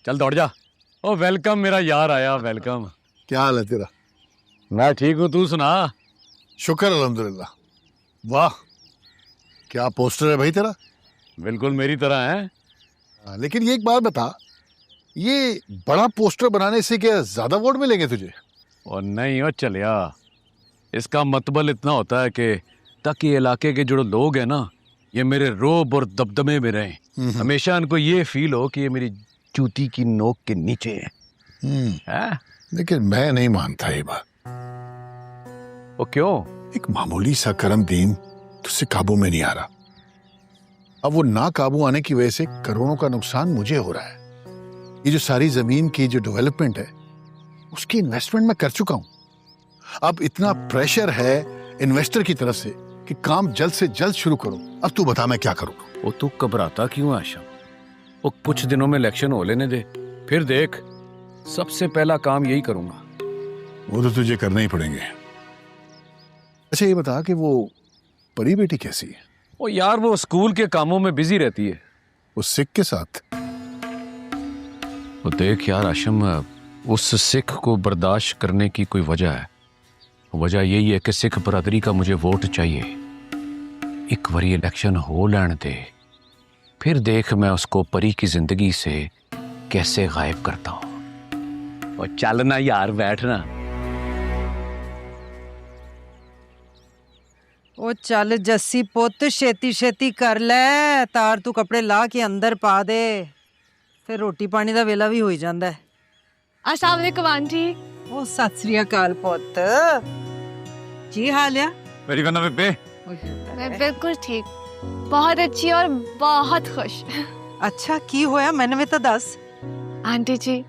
चल दौड़ जा। ओ वेलकम मेरा यार आया, वेलकम। क्या हाल है तेरा? मैं ठीक हूँ, तू सुना? शुक्र अल्हम्दुलिल्लाह। वाह क्या पोस्टर है भाई तेरा। बिल्कुल मेरी तरह है। लेकिन ये एक बात बता, ये बड़ा पोस्टर बनाने से क्या ज्यादा वोट मिलेंगे तुझे? और नहीं हो चलिया, इसका मतलब इतना होता है कि ताकि इलाके के जो लोग हैं ना, ये मेरे रोब और दबदबे में रहें। हमेशा इनको ये फील हो कि ये मेरी जूती की नोक के नीचे है। लेकिन मैं नहीं मानता ये बात। वो क्यों? एक मामूली सा करम दीन तुझसे काबू में नहीं आ रहा। अब वो ना काबू आने की वजह से करोड़ों का नुकसान मुझे हो रहा है। ये जो सारी जमीन की जो डेवलपमेंट है उसकी इन्वेस्टमेंट मैं कर चुका हूं। अब इतना प्रेशर है इन्वेस्टर की तरफ से कि काम जल्द से जल्द शुरू करो। अब तू बता मैं क्या करूं? वो तू घबराता क्यों आशा? वो कुछ दिनों में इलेक्शन हो लेने दे, फिर देख। सबसे पहला काम यही करूंगा। वो तो तुझे करने ही पड़ेंगे। अच्छा ये बता कि वो परी बेटी कैसी है? वो यार वो स्कूल के कामों में बिजी रहती है। उस सिख के साथ? वो देख यार आशम, उस सिख को बर्दाश्त करने की कोई वजह है। वजह यही है कि सिख बरादरी का मुझे वोट चाहिए। एक बारी इलेक्शन हो लेने दे, फिर देख मैं उसको परी की जिंदगी से कैसे गायब करता हूं। और चलना यार, बैठना। ओ चल जस्सी पुत्त छेती छेती कर ले तार तू कपड़े ला के अंदर पा दे फिर रोटी पानी दा वेला भी हो जांदा है। अस्सलाम वालेकुम आंटी। ओ सत श्री अकाल पुत्त की हाल है? मेरी बना बेबे। मैं बिल्कुल ठीक, बहुत अच्छी और बहुत खुश। अच्छा की होया मैंने में तो दस। आंटी जी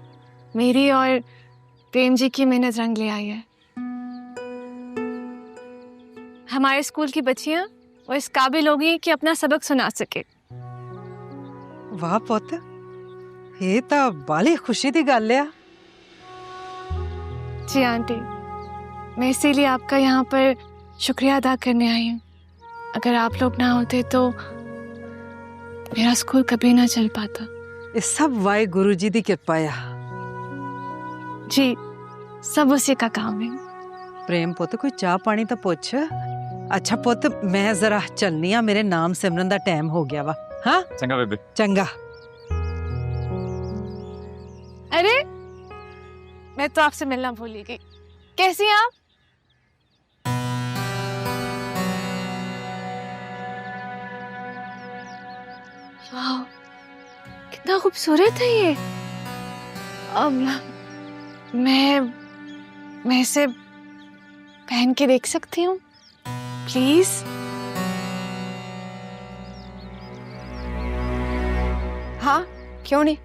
मेरी और प्रेम जी की मेहनत रंग ले आई है। हमारे स्कूल की बच्चियां वो इस काबिल हो गई कि अपना सबक सुना सके। वाह पुत्त ये तो बाली खुशी दी गल है। जी आंटी, मैं इसीलिए आपका यहाँ पर शुक्रिया अदा करने आई हूँ। अगर आप लोग ना होते तो मेरा स्कूल कभी ना चल पाता। ये सब वाहे गुरु जी दी कृपा है। जी सब उसी का काम है। प्रेम पुत्त कोई चाह पानी तो पूछ। अच्छा पुत्त मैं जरा चलनी आ, मेरे नाम सिमरन दा टाइम हो गया वा। हाँ चंगा बेबे। चंगा। अरे मैं तो आपसे मिलना भूल ही गई। कैसी हैं आप? वाह कितना खूबसूरत है ये। मैं इसे पहन के देख सकती हूँ प्लीज? हाँ क्यों नहीं।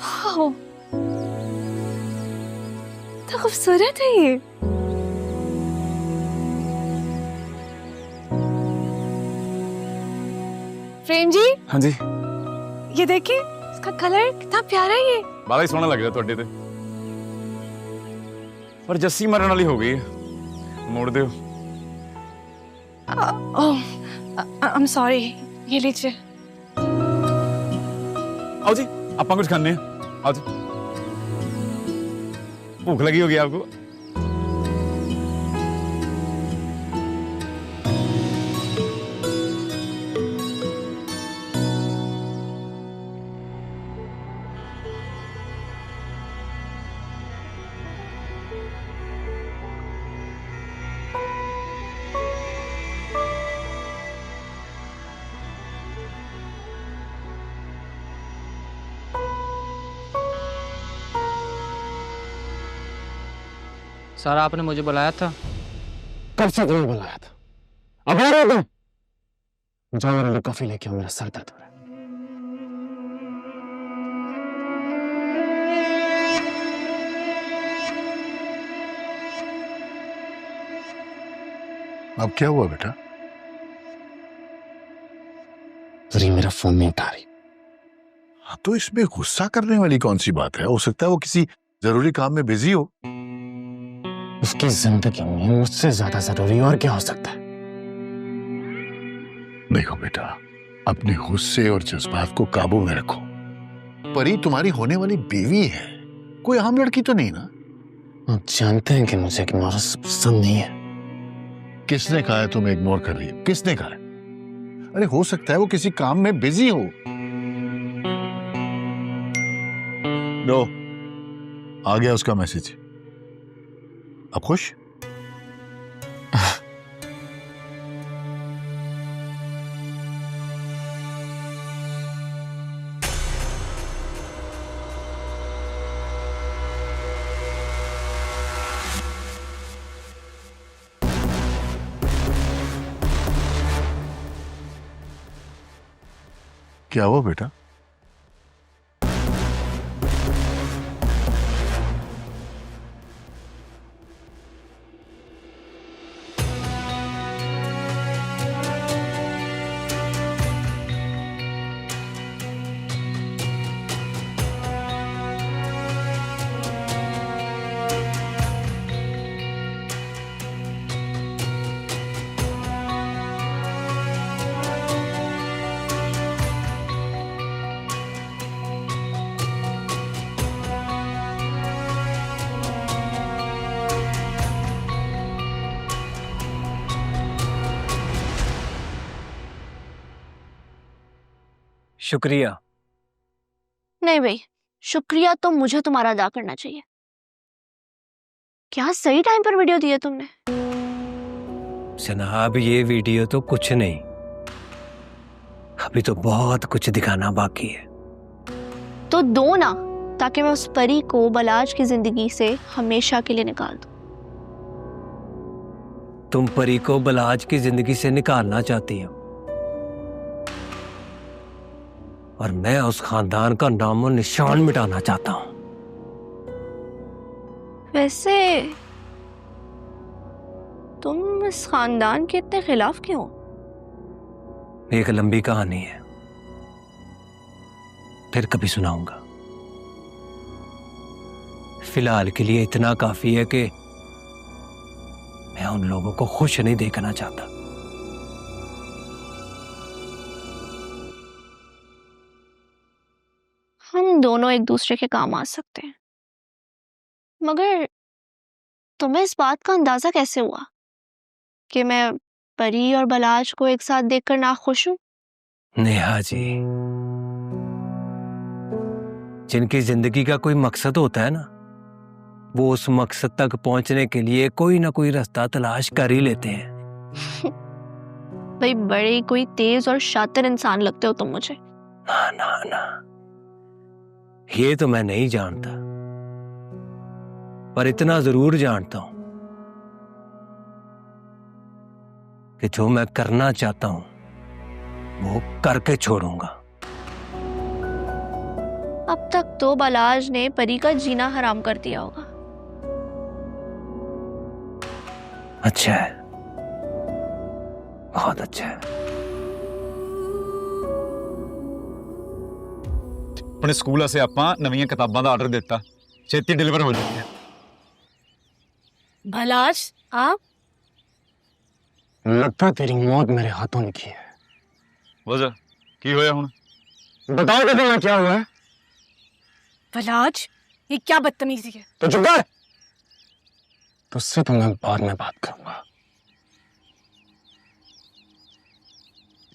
वाह तो खूबसूरत है ये। प्रेम जी। हाँ जी। ये देखिए इसका कलर कितना प्यारा है ये। बाला ही सोहना लग रहा ਤੁਹਾਡੇ ਤੇ पर जस्सी मरन वाली हो गई है। मोड़ दो। ओह आई एम सॉरी, ये लीजिए। आओ जी आप कुछ खाने हैं। आओ जी भूख लगी होगी आपको। सर आपने मुझे बुलाया था। कब से तुम्हें बुलाया था? अब आ रहे हो तुम? जाओ मेरे लिए कॉफी लेके आओ, मेरा सर दर्द हो रहा है। अब क्या हुआ बेटा? री मेरा फोन नहीं उठा रही। हाँ तो इसमें गुस्सा करने वाली कौन सी बात है? हो सकता है वो किसी जरूरी काम में बिजी हो। उसकी जिंदगी में मुझसे ज्यादा जरूरी और क्या हो सकता है? देखो बेटा अपने गुस्से और जज्बात को काबू में रखो। परी तुम्हारी होने वाली बीवी है, कोई आम लड़की तो नहीं ना? आप जानते हैं कि मुझे इग्नोर पसंद नहीं है। किसने कहा है तुम्हें इग्नोर कर रही है? किसने कहा है? अरे हो सकता है वो किसी काम में बिजी हो। लो आ गया उसका मैसेज। अब खुश? क्या हुआ बेटा? शुक्रिया। नहीं भाई, शुक्रिया तो मुझे तुम्हारा अदा करना चाहिए, क्या सही टाइम पर वीडियो दिया तुमने? जनाब ये वीडियो तो कुछ नहीं, अभी तो बहुत कुछ दिखाना बाकी है। तो दो ना, ताकि मैं उस परी को बलाज की जिंदगी से हमेशा के लिए निकाल दूं। तुम परी को बलाज की जिंदगी से निकालना चाहती हो, और मैं उस खानदान का नामो निशान मिटाना चाहता हूं। वैसे तुम इस खानदान के इतने खिलाफ क्यों हो? एक लंबी कहानी है, फिर कभी सुनाऊंगा। फिलहाल के लिए इतना काफी है कि मैं उन लोगों को खुश नहीं देखना चाहता। हम दोनों एक दूसरे के काम आ सकते हैं, मगर तुम्हें इस बात का अंदाजा कैसे हुआ कि मैं परी और बलाज को एक साथ देखकर नाखुश हूं? नेहा जी, जिनकी जिंदगी का कोई मकसद होता है ना, वो उस मकसद तक पहुंचने के लिए कोई ना कोई रास्ता तलाश कर ही लेते हैं। भाई बड़े कोई तेज और शातिर इंसान लगते हो तुम मुझे। ना ना ना, ये तो मैं नहीं जानता, पर इतना जरूर जानता हूं कि जो मैं करना चाहता हूं वो करके छोड़ूंगा। अब तक तो बलाज ने परी का जीना हराम कर दिया होगा। अच्छा है, बहुत अच्छा है। अपने स्कूल से ਆਪਾਂ ਨਵੀਆਂ ਕਿਤਾਬਾਂ ਦਾ ਆਰਡਰ ਦਿੱਤਾ, ਛੇਤੀ ਡਿਲੀਵਰ ਹੋ ਜਾਣਗੀਆਂ। बलाज आप? लगता है तेरी मौत मेरे हाथों ने की है। वजह की होया हुन? बताओ तो तुम्हें क्या हुआ है? बलाज ये क्या बदतमीजी है? तो चुप कर। तुझसे तो मैं बाद में बात करूंगा।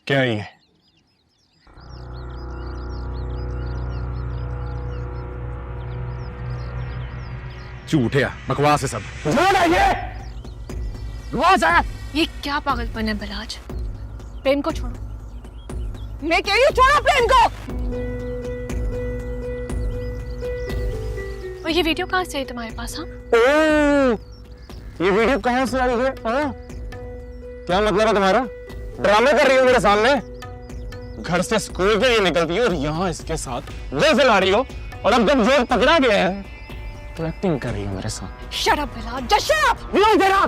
क्या ये? झूठ है, बकवास है सब। झूठ है ये, बकवास है। ये क्या पागलपन है बलाज? प्रेम को छोड़ो, मैं कह रही हूँ छोड़ो प्रेम को। और ये वीडियो कहाँ से आई तुम्हारे पास? हाँ, ये वीडियो कहाँ से आई है? हाँ? क्या मतलब है तुम्हारा? ड्रामे कर रही हो मेरे सामने? घर से स्कूल के लिए निकलती हो और यहाँ इसके साथ वो फैला रही हो, और अब जब जोर पकड़ा गया है तो एक्टिंग कर रही हो मेरे साथ। Shut up Balaj, just shut up. नहीं तेरा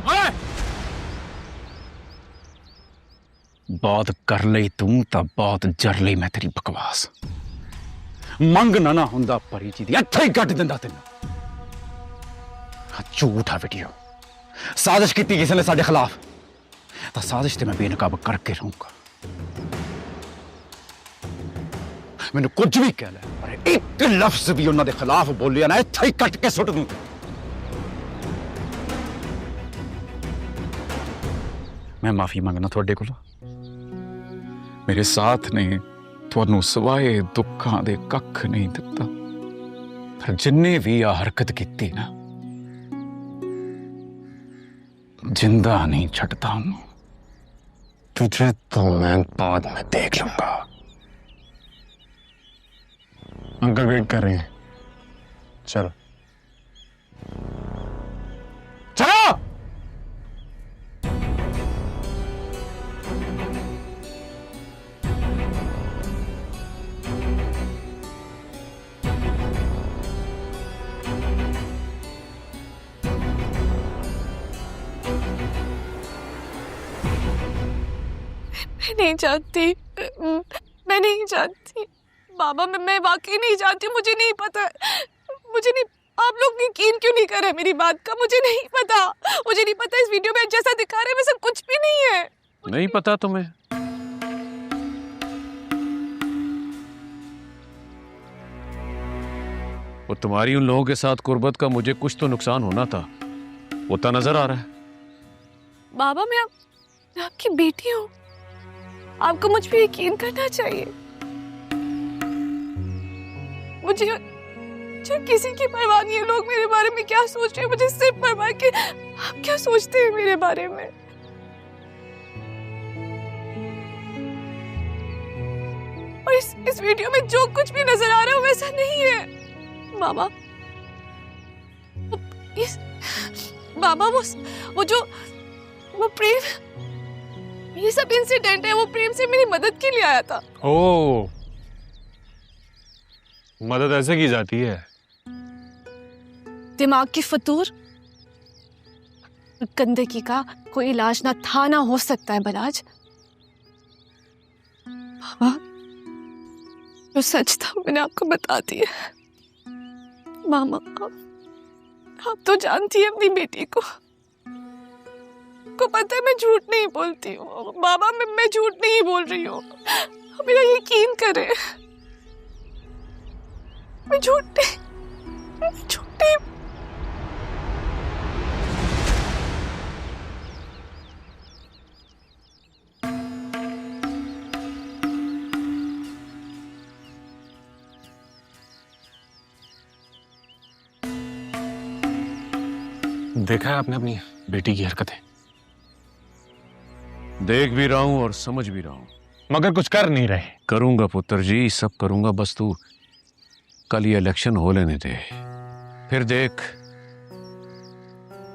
बहुत कर लई तू तो बहुत जर लई मैं तेरी बकवास। मंग ना ना हुंदा परी जी दी ਇੱਥੇ ਹੀ ਕੱਟ ਦਿੰਦਾ ਤੈਨੂੰ। ਝੂਠਾ वीडियो, साजिश की किसी ने साडे खिलाफ, तो साजिश ते मैं बेनकाब करके रहूंगा। मैंने कुछ भी कह लिया, पर एक लफ्ज भी उन्होंने खिलाफ बोलिया ना, ਇੱਥੇ ਹੀ ਕੱਟ ਕੇ ਸੁੱਟ दूं। मैं माफी मंगना थोड़े को, मेरे साथ ने ਤੁਹਾਨੂੰ ਸਵਾਏ ਦੁੱਖਾਂ ਦੇ ਕੱਖ ਨਹੀਂ ਦਿੱਤਾ, ਪਰ ਜਿੰਨੇ ਵੀ ਆ ਹਰਕਤ ਕੀਤੀ ਨਾ, जिंदा नहीं छटता हूं। तुझे तो मैं बाद में देख लूंगा। अंकल वेट कर रहे हैं, चलो चलो। मैं नहीं जानती, मैं नहीं जानती बाबा, मैं वाकई नहीं जानती। मुझे नहीं पता, मुझे नहीं, आप लोग यकीन क्यों नहीं कर रहे मेरी बात का? मुझे नहीं पता, मुझे नहीं पता। इस वीडियो में जैसा दिखा रहे हैं वैसा कुछ भी नहीं है। नहीं पता तुम्हें? और तुम्हारी उन लोगों के साथ कुर्बत का मुझे कुछ तो नुकसान होना था, होता नजर आ रहा है। बाबा मैं आपकी बेटी हूँ, आपको मुझ पे यकीन करना चाहिए। मुझे किसी की परवाह नहीं है। लोग मेरे बारे में क्या सोच रहे हैं मुझे सिर्फ परवाह कि आप क्या सोचते हैं मेरे बारे में। और इस वीडियो में जो कुछ भी नजर आ रहा है वो वैसा नहीं है मामा। बाबा वो प्रेम, ये सब इंसिडेंट है। वो प्रेम से मेरी मदद के लिए आया था। ओ, मदद ऐसे की जाती है? दिमाग की फतूर, गंदगी का कोई इलाज ना था ना हो सकता है बलाज। बाबा जो सच था मैंने आपको बता दिया। मामा आप तो जानती है अपनी बेटी को पता है मैं झूठ नहीं बोलती हूँ। बाबा मैं झूठ नहीं बोल रही हूँ, मेरा यकीन करें। मैं झूठ नहीं। देखा है आपने अपनी बेटी की हरकतें? देख भी रहा हूं और समझ भी रहा हूं, मगर कुछ कर नहीं रहे। करूंगा पुत्र जी, सब करूंगा, बस तू कल ये इलेक्शन हो लेने दे, फिर देख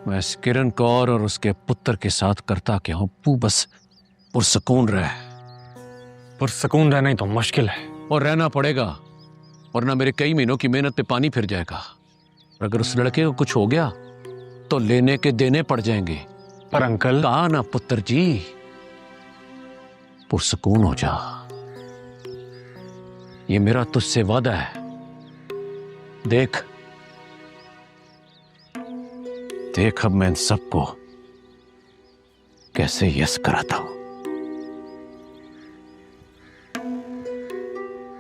मैं इस किरण कौर और उसके पुत्र के साथ करता क्या हूं। तू बस पुरसकून रह। पुरसकून रहना ही तो मुश्किल है। और रहना पड़ेगा, वरना मेरे कई महीनों की मेहनत पे पानी फिर जाएगा। और अगर उस लड़के को कुछ हो गया तो लेने के देने पड़ जाएंगे। पर अंकल, कहा ना पुत्र जी, पुरसकून हो जा, ये मेरा तुझसे वादा है। देख अब मैं इन सबको कैसे यस कराता हूं।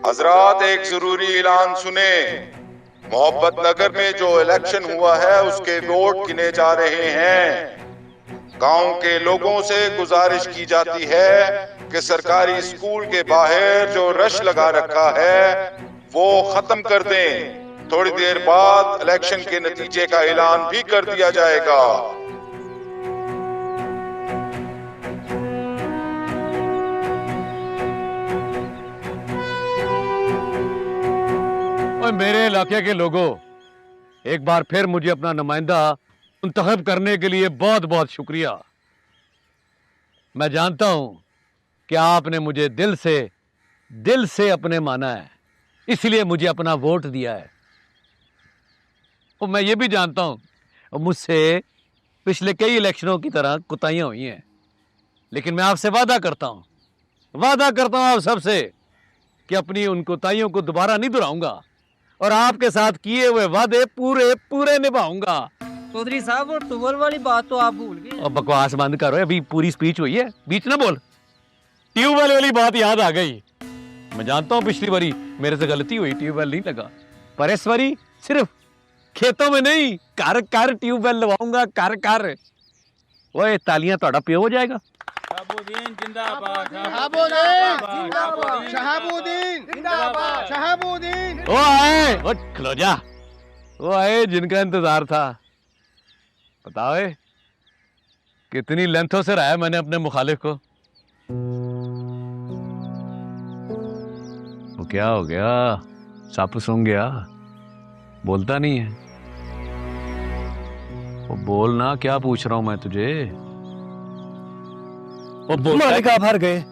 हजरात, एक जरूरी ऐलान सुने। मोहब्बत नगर में जो इलेक्शन हुआ है उसके वोट गिने जा रहे हैं। गांव के लोगों से गुजारिश की जाती है कि सरकारी स्कूल के बाहर जो रश लगा रखा है वो खत्म कर दें। थोड़ी देर बाद इलेक्शन के नतीजे का ऐलान भी कर दिया जाएगा। और मेरे इलाके के लोगों, एक बार फिर मुझे अपना नुमाइंदा मुंतखब करने के लिए बहुत बहुत शुक्रिया। मैं जानता हूं कि आपने मुझे दिल से अपने माना है, इसलिए मुझे अपना वोट दिया है। और मैं ये भी जानता हूं मुझसे पिछले कई इलेक्शनों की तरह कुताहियां हुई हैं, लेकिन मैं आपसे वादा करता हूं आप सबसे कि अपनी उन कुताहियों को दोबारा नहीं दोहराऊंगा और आपके साथ किए हुए वादे पूरे निभाऊंगा। चौधरी साहब, वो टूबल वाली बात तो आप भूल गए। और बकवास बंद करो, अभी पूरी स्पीच हुई है, बीच ना बोल। ट्यूबवेल वाली बात याद आ गई। मैं जानता हूं पिछली बारी मेरे से गलती हुई, ट्यूबवेल नहीं लगा, पर इस बारी सिर्फ खेतों में नहीं, घर ट्यूबवेल लगवाऊंगा, घर। ओए तालियां थोड़ा पियो हो जाएगा। शहाबुद्दीन जिंदाबाद, शहाबुद्दीन। ओ आए, ओ खलो जा, वो आए जिनका इंतजार था। बताओ कितनी लेंथों से रहा है मैंने अपने मुखालिफ को। वो क्या हो गया, सप सूंघ गया, बोलता नहीं है? वो बोलना, क्या पूछ रहा हूं मैं तुझे? वो मालिक आप हार गए।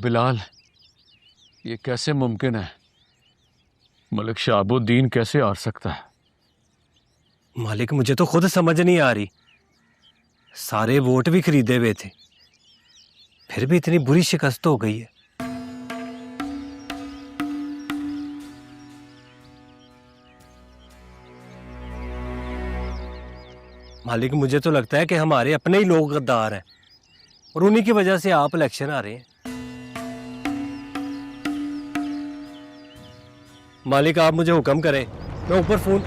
बिलाल, ये कैसे मुमकिन है? मलिक शहाबुद्दीन कैसे हार सकता है? मालिक मुझे तो खुद समझ नहीं आ रही। सारे वोट भी खरीदे हुए थे, फिर भी इतनी बुरी शिकस्त हो गई है। मालिक मुझे तो लगता है कि हमारे अपने ही लोग गद्दार हैं और उन्हीं की वजह से आप इलेक्शन आ रहे हैं। मालिक आप मुझे हुक्म करें, मैं ऊपर फोन।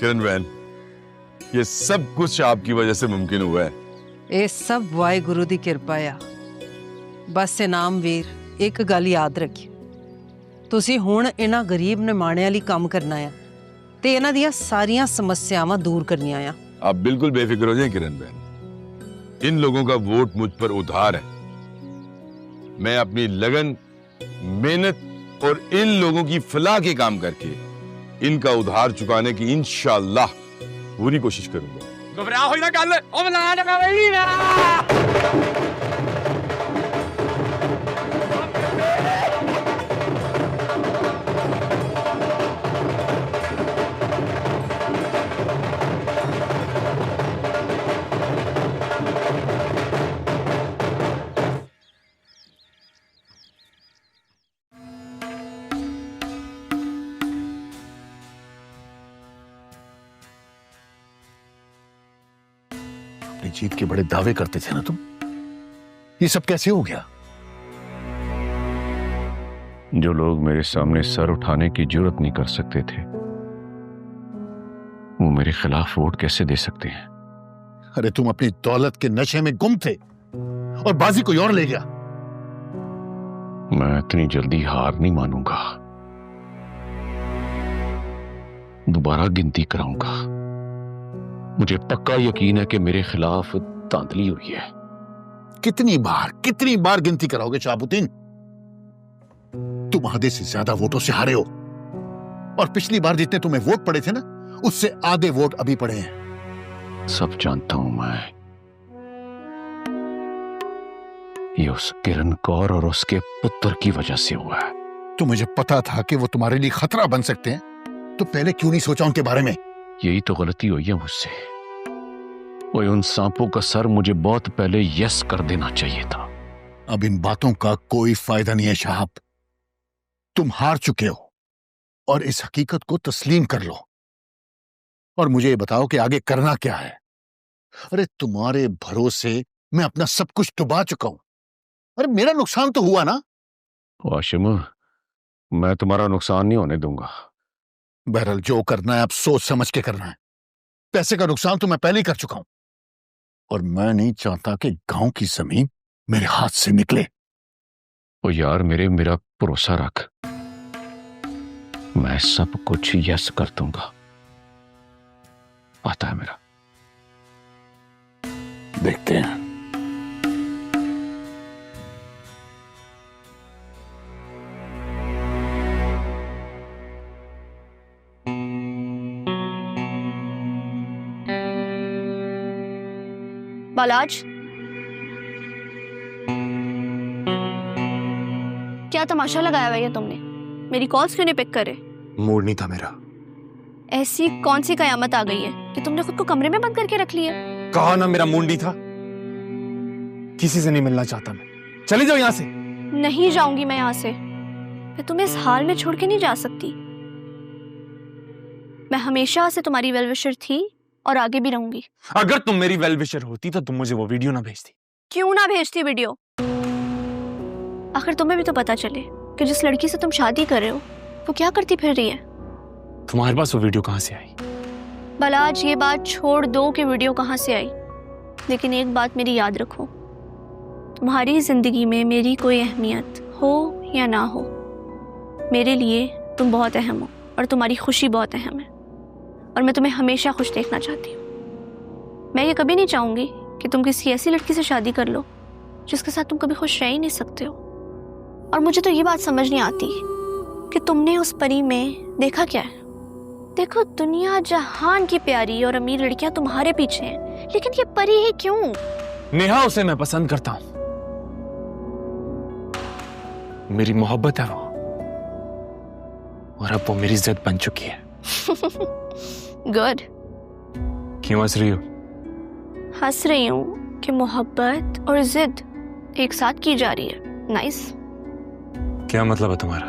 किरण बहन, ये सब कुछ आपकी वजह से मुमकिन हुआ है। ਇਹ ਸਭ ਵਾਹਿਗੁਰੂ ਦੀ ਕਿਰਪਾ ਆ। ਬਸ ਇਨਾਮ ਵੀਰ ਇੱਕ ਗੱਲ ਯਾਦ ਰੱਖਿਓ, ਤੁਸੀਂ ਹੁਣ ਇਹਨਾਂ ਗਰੀਬ ਨਿਮਾਣਿਆਂ ਲਈ ਕੰਮ ਕਰਨਾ ਆ ਤੇ ਇਹਨਾਂ ਦੀਆਂ ਸਾਰੀਆਂ ਸਮੱਸਿਆਵਾਂ दूर करनियां आ। आप बिल्कुल बेफिक्र हो जाएं किरण बहन, इन लोगों का वोट मुझ पर उधार है। मैं अपनी लगन, मेहनत और इन लोगों की फलाह के काम करके इनका उधार चुकाने की इंशाअल्लाह पूरी कोशिश करूंगा। घबरा हो ना गल, ओ मना लगा वही ना। अपनी जीत के बड़े दावे करते थे ना तुम, ये सब कैसे हो गया? जो लोग मेरे सामने सर उठाने की जुर्रत नहीं कर सकते थे, वो मेरे खिलाफ वोट कैसे दे सकते हैं? अरे तुम अपनी दौलत के नशे में गुम थे और बाजी कोई और ले गया। मैं इतनी जल्दी हार नहीं मानूंगा, दोबारा गिनती कराऊंगा। मुझे पक्का यकीन है कि मेरे खिलाफ धांधली हुई है। कितनी बार गिनती कराओगे शहाबुद्दीन? तुम आधे से ज्यादा वोटों से हारे हो और पिछली बार जितने तुम्हें वोट पड़े थे ना, उससे आधे वोट अभी पड़े हैं। सब जानता हूं मैं, ये उस किरण कौर और उसके पुत्र की वजह से हुआ है। तो मुझे पता था कि वो तुम्हारे लिए खतरा बन सकते हैं, तो पहले क्यों नहीं सोचा उनके बारे में? यही तो गलती हुई है मुझसे। वो उन सांपों का सर मुझे बहुत पहले यस कर देना चाहिए था। अब इन बातों का कोई फायदा नहीं है शहाब, तुम हार चुके हो और इस हकीकत को तस्लीम कर लो और मुझे ये बताओ कि आगे करना क्या है। अरे तुम्हारे भरोसे मैं अपना सब कुछ डुबा चुका हूं। अरे मेरा नुकसान तो हुआ ना। वाशिम, मैं तुम्हारा नुकसान नहीं होने दूंगा। बहरहाल जो करना है आप सोच समझ के करना है। पैसे का नुकसान तो मैं पहले ही कर चुका हूं, और मैं नहीं चाहता कि गांव की जमीन मेरे हाथ से निकले। ओ यार मेरा भरोसा रख, मैं सब कुछ यस कर दूंगा, आता है मेरा। देखते हैं। बालाज, क्या तमाशा लगाया हुआ है तुमने? मेरी कॉल्स क्यों नहीं पिक करे? मूड नहीं था मेरा। ऐसी कौन सी कयामत आ गई है कि तुमने खुद को कमरे में बंद करके रख लिया? कहा ना मेरा मूड नहीं था, किसी से नहीं मिलना चाहता मैं। चली जाओ यहाँ से। नहीं जाऊंगी मैं यहाँ से। मैं तुम्हें इस हाल में छोड़ के नहीं जा सकती। मैं हमेशा से तुम्हारी वेलविशर थी और आगे भी रहूंगी। अगर तुम मेरी वेलविशर होती तो तुम मुझे वो वीडियो ना भेजती। क्यों ना भेजती वीडियो? आखिर तुम्हें भी तो पता चले कि जिस लड़की से तुम शादी कर रहे हो वो क्या करती फिर रही है। तुम्हारे पास वो वीडियो कहाँ से आई? बालाज, ये बात छोड़ दो कि वीडियो कहाँ से आई, लेकिन एक बात मेरी याद रखो, तुम्हारी जिंदगी में मेरी कोई अहमियत हो या ना हो, मेरे लिए तुम बहुत अहम हो और तुम्हारी खुशी बहुत अहम है, और मैं तुम्हें हमेशा खुश देखना चाहती हूँ। मैं ये कभी नहीं चाहूंगी कि तुम किसी ऐसी लड़की से शादी कर लो जिसके साथ तुम कभी खुश रह ही नहीं सकते हो। और मुझे तो ये बात समझ नहीं आती कि तुमने उस परी में देखा क्या है। देखो, दुनिया जहान की प्यारी और अमीर लड़कियां तुम्हारे पीछे हैं, लेकिन ये परी ही क्यों? नेहा, उसे मैं पसंद करता हूं, मेरी मोहब्बत है वो, और अब वो मेरी जिद बन चुकी है। गुड। क्यों हंस रही हो? हंस रही हूँ कि मोहब्बत और जिद एक साथ की जा रही है। नाइस। क्या मतलब है तुम्हारा?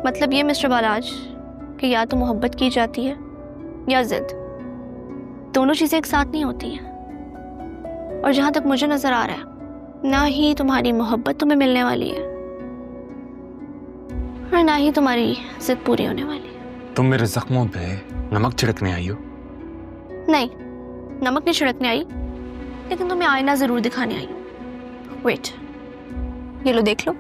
मतलब ये मिस्टर बालाज कि या तो मोहब्बत की जाती है या जिद, दोनों चीजें एक साथ नहीं होती हैं। और जहां तक मुझे नजर आ रहा है, ना ही तुम्हारी मोहब्बत तुम्हें मिलने वाली है और ना ही तुम्हारी जिद पूरी होने वाली है। तुम मेरे जख्मों पे नमक छिड़कने आई हो? नहीं, नमक नहीं छिड़कने आई, लेकिन तुम्हें आईना जरूर दिखाने आई हूँ। वेट, ये लो, देख लो।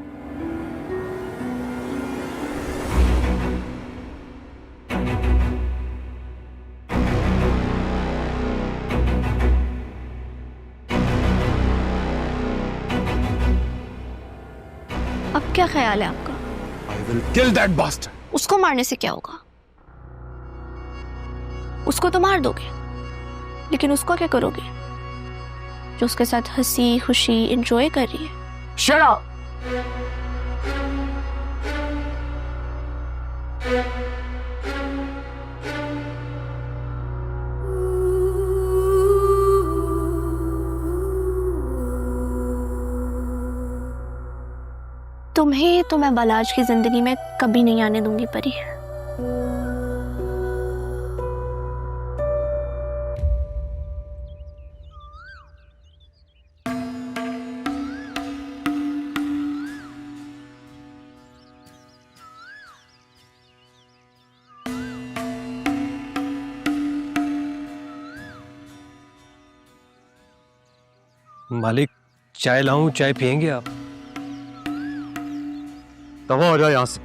अब क्या ख्याल है आपका? I will kill that bastard. उसको मारने से क्या होगा? उसको तो मार दोगे, लेकिन उसको क्या करोगे जो उसके साथ हंसी खुशी एंजॉय कर रही है? Shut up. तुम्हें तो मैं बालाज की जिंदगी में कभी नहीं आने दूंगी परी। मालिक, चाय लाऊं? चाय पियेंगे आप? दफा हो जाओ यहां से,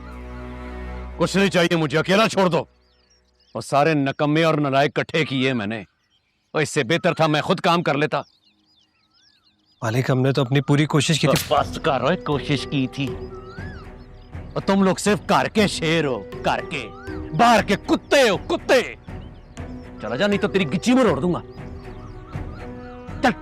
कुछ नहीं चाहिए मुझे, अकेला छोड़ दो। और सारे नकम्मे और नालायक इकट्ठे किए मैंने, और इससे बेहतर था मैं खुद काम कर लेता। मालिक, हमने तो अपनी पूरी कोशिश की थी। बस करो, कोशिश की थी, और तुम लोग सिर्फ घर के शेर हो, घर के, बाहर के कुत्ते हो, कुत्ते। चला जा, नहीं तो तेरी गिच्ची में रोड़ दूंगा। चल।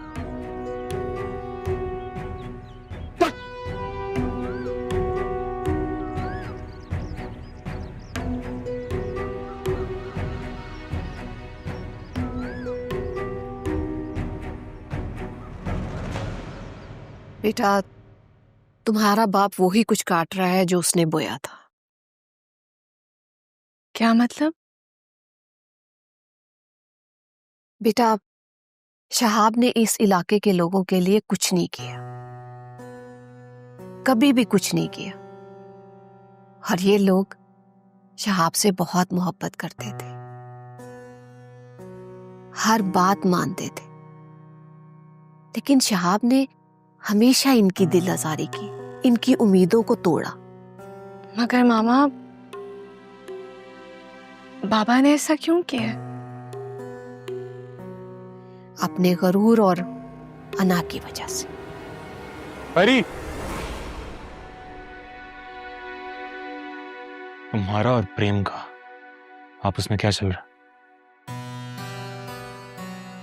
बेटा, तुम्हारा बाप वो ही कुछ काट रहा है जो उसने बोया था। क्या मतलब? बेटा, शहाब ने इस इलाके के लोगों के लिए कुछ नहीं किया, कभी भी कुछ नहीं किया, और ये लोग शहाब से बहुत मोहब्बत करते थे, हर बात मानते थे, लेकिन शहाब ने हमेशा इनकी दिल आजारी की, इनकी उम्मीदों को तोड़ा। मगर मामा, बाबा ने ऐसा क्यों किया? अपने गरूर और अना की वजह से। परी, तुम्हारा और प्रेम का आपस में क्या चल रहा?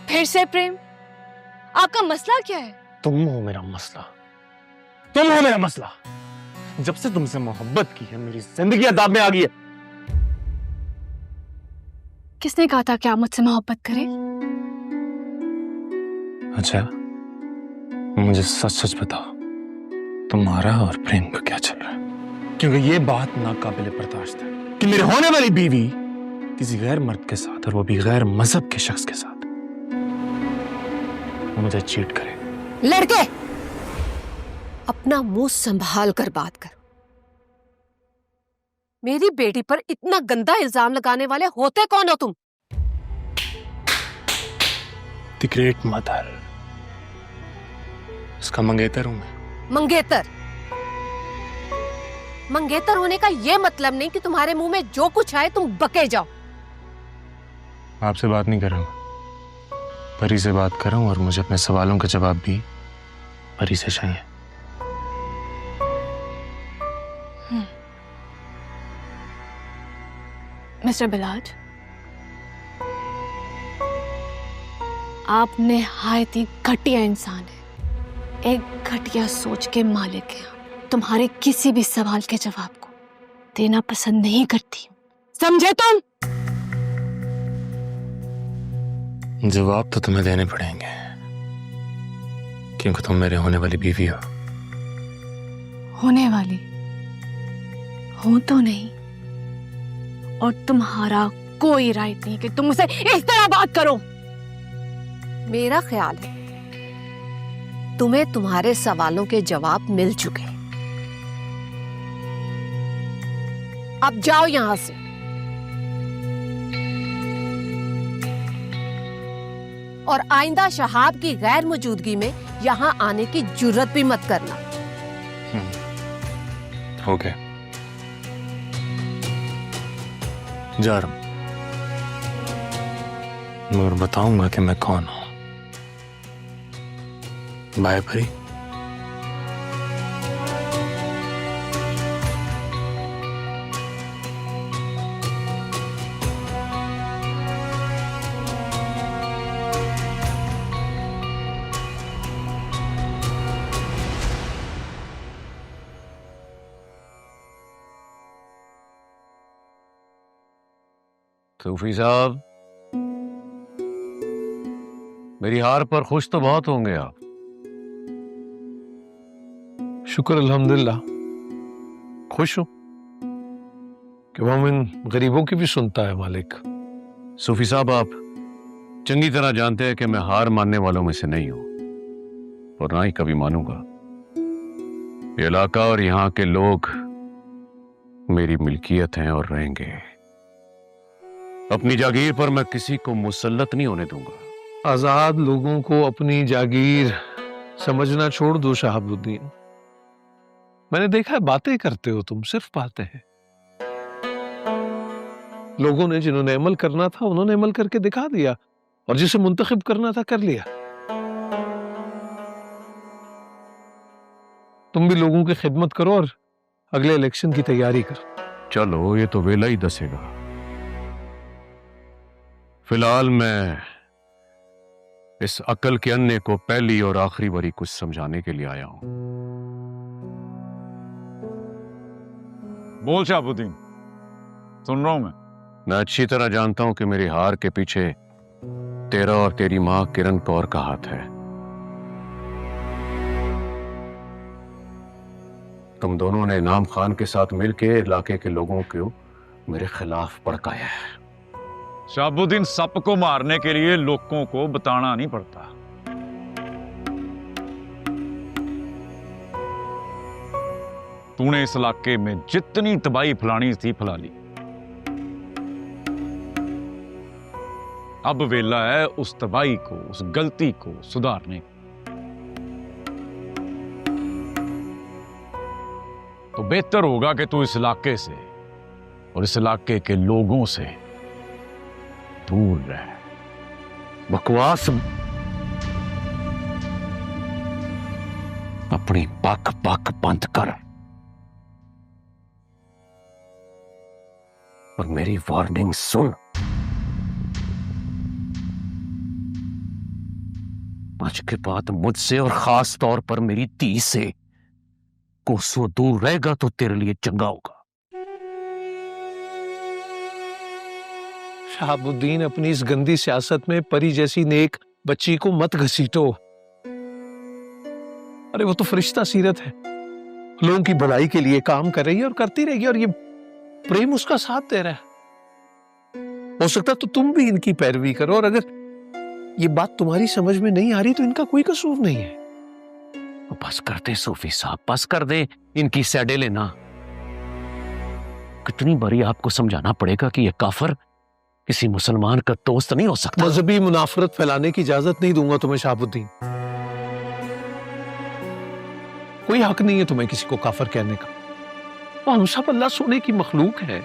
फिर से प्रेम? आपका मसला क्या है? तुम हो मेरा मसला, तुम हो मेरा मसला। जब से तुमसे मोहब्बत की है मेरी जिंदगी अदाब में आ गई है। किसने कहा था कि आप मुझसे मोहब्बत करें? अच्छा, मुझे सच सच बताओ, तुम्हारा और प्रेम का क्या चल रहा है? क्योंकि ये बात नाकाबिले बर्दाश्त है कि मेरे होने वाली बीवी किसी गैर मर्द के साथ, और वो भी गैर मजहब के शख्स के साथ, मुझे चीट करे। लड़के, अपना मुंह संभाल कर बात करो। मेरी बेटी पर इतना गंदा इल्जाम लगाने वाले होते कौन हो तुम? द ग्रेट मदर, इसका मंगेतर हूं मैं। मंगेतर? मंगेतर होने का यह मतलब नहीं कि तुम्हारे मुंह में जो कुछ आए तुम बके जाओ। आपसे बात नहीं कर रहा हूं, परी से बात कर रहा हूं, और मुझे अपने सवालों का जवाब भी परी से चाहिए। मिस्टर बिलाज, आप निहायत ही घटिया इंसान है, एक घटिया सोच के मालिक हैं। तुम्हारे किसी भी सवाल के जवाब को देना पसंद नहीं करती, समझे तुम? जवाब तो तुम्हें देने पड़ेंगे, क्योंकि तुम मेरे होने वाली बीवी हो। होने वाली हो तो नहीं, और तुम्हारा कोई राइट नहीं कि तुम मुझसे इस तरह बात करो। मेरा ख्याल है तुम्हें तुम्हारे सवालों के जवाब मिल चुके हैं। अब जाओ यहां से। और आइंदा शहाब की गैर मौजूदगी में यहां आने की जुर्रत भी मत करना। ओके, जा रहा हूं, मगर बताऊंगा कि मैं कौन हूं। बाय परी। सूफी साहब, मेरी हार पर खुश तो बहुत होंगे आप। शुक्र अल्हम्दुलिल्लाह, खुश हूं कि मोमिन गरीबों की भी सुनता है मालिक। सूफी साहब, आप चंगी तरह जानते हैं कि मैं हार मानने वालों में से नहीं हूं, और ना ही कभी मानूंगा। ये इलाका और यहां के लोग मेरी मिल्कियत हैं और रहेंगे। अपनी जागीर पर मैं किसी को मुसल्लत नहीं होने दूंगा। आजाद लोगों को अपनी जागीर समझना छोड़ दो शहाबुद्दीन। मैंने देखा है, बातें करते हो तुम, सिर्फ बातें हैं। लोगों ने जिन्होंने अमल करना था उन्होंने अमल करके दिखा दिया, और जिसे मुंतखब करना था कर लिया। तुम भी लोगों की खिदमत करो और अगले इलेक्शन की तैयारी करो। चलो, ये तो वेला ही दसेगा। फिलहाल मैं इस अकल के अन्ने को पहली और आखिरी बारी कुछ समझाने के लिए आया हूं। बोल शहाबुद्दीन, सुन रहा हूं मैं अच्छी तरह जानता हूं कि मेरी हार के पीछे तेरा और तेरी मां किरण कौर का हाथ है। तुम दोनों ने इनाम खान के साथ मिलकर इलाके के लोगों को मेरे खिलाफ भड़काया है। शहाबुद्दीन, सप को मारने के लिए लोगों को बताना नहीं पड़ता। तूने इस इलाके में जितनी तबाही फैलानी थी फैला ली, अब वेला है उस तबाही को, उस गलती को सुधारने का। तो बेहतर होगा कि तू इस इलाके से और इस इलाके के लोगों से दूर रह। बकवास अपनी बक बक बंद कर और मेरी वार्निंग सुन। आज के बाद मुझसे और खास तौर पर मेरी धी से कोसों दूर रहेगा तो तेरे लिए चंगा होगा। शहाबुद्दीन, अपनी इस गंदी सियासत में परी जैसी नेक बच्ची को मत घसीटो। अरे वो तो फरिश्ता सीरत है, लोगों की भलाई के लिए काम कर रही है और करती रहेगी, और ये प्रेम उसका साथ दे रहा है। हो सकता तो तुम भी इनकी पैरवी करो, और अगर ये बात तुम्हारी समझ में नहीं आ रही तो इनका कोई कसूर नहीं है। बस कर दे सूफी साहब, बस कर दे इनकी सैडे लेना। कितनी बारी आपको समझाना पड़ेगा कि ये काफिर किसी मुसलमान का दोस्त नहीं हो सकता। मजहबी मुनाफरत फैलाने की इजाजत नहीं दूंगा तुम्हें शहाबुद्दीन। कोई हक नहीं है तुम्हें किसी को काफिर कहने का। वो हम सब अल्लाह सोने की मखलूक है।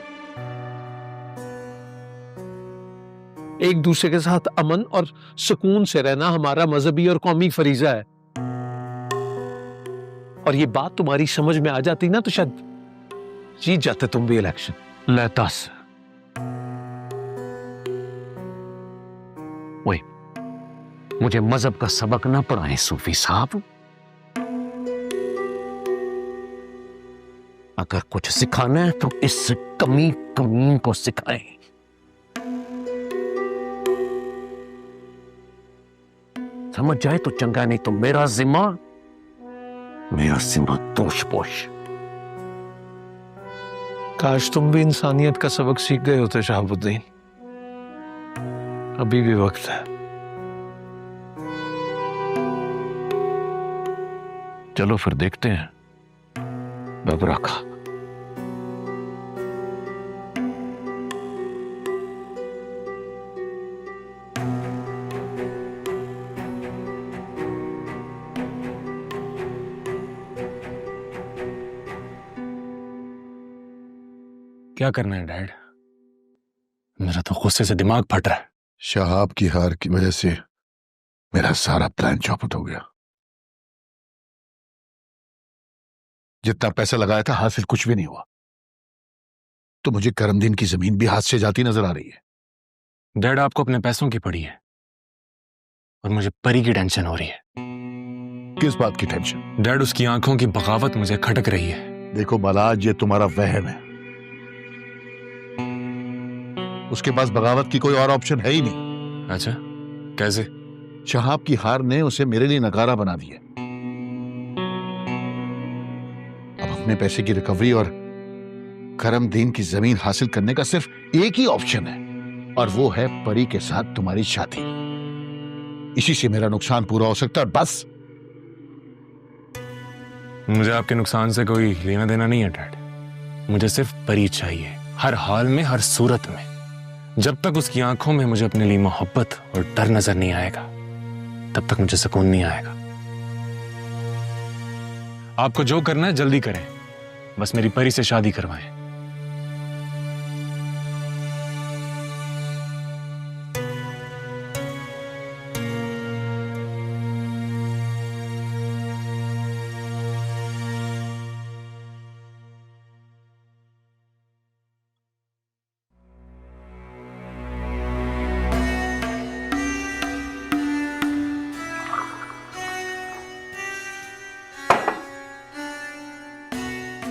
एक दूसरे के साथ अमन और सुकून से रहना हमारा मजहबी और कौमी फरीजा है। और ये बात तुम्हारी समझ में आ जाती ना तो शायद जीत जाते तुम भी इलेक्शन। ले दस ओए, मुझे मजहब का सबक ना पढ़ाएं सूफी साहब। अगर कुछ सिखाना है तो इस कमीन को सिखाएं। समझ जाए तो चंगा, नहीं तो मेरा जिम्मा दोष पोष। काश तुम भी इंसानियत का सबक सीख गए होते शहाबुद्दीन। अभी भी वक्त है। चलो फिर देखते हैं। बाबू रखा। क्या करना है डैड? मेरा तो गुस्से से दिमाग फट रहा है। शहाब की हार की वजह से मेरा सारा प्लान चौपट हो गया। जितना पैसा लगाया था हासिल कुछ भी नहीं हुआ। तो मुझे करमदीन की जमीन भी हाथ से जाती नजर आ रही है। डैड, आपको अपने पैसों की पड़ी है और मुझे परी की टेंशन हो रही है। किस बात की टेंशन? डैड, उसकी आंखों की बगावत मुझे खटक रही है। देखो बालाज, ये तुम्हारा वहम है। उसके पास बगावत की कोई और ऑप्शन है ही नहीं। अच्छा, कैसे? शहाब की हार ने उसे मेरे लिए नकारा बना दिया। अब अपने पैसे की रिकवरी और करमदीन की जमीन हासिल करने का सिर्फ एक ही ऑप्शन है, और वो है परी के साथ तुम्हारी शादी। इसी से मेरा नुकसान पूरा हो सकता है। बस मुझे आपके नुकसान से कोई लेना देना नहीं है डैड। मुझे सिर्फ परी चाहिए, हर हाल में, हर सूरत में। जब तक उसकी आंखों में मुझे अपने लिए मोहब्बत और डर नजर नहीं आएगा, तब तक मुझे सुकून नहीं आएगा। आपको जो करना है जल्दी करें, बस मेरी परी से शादी करवाएं।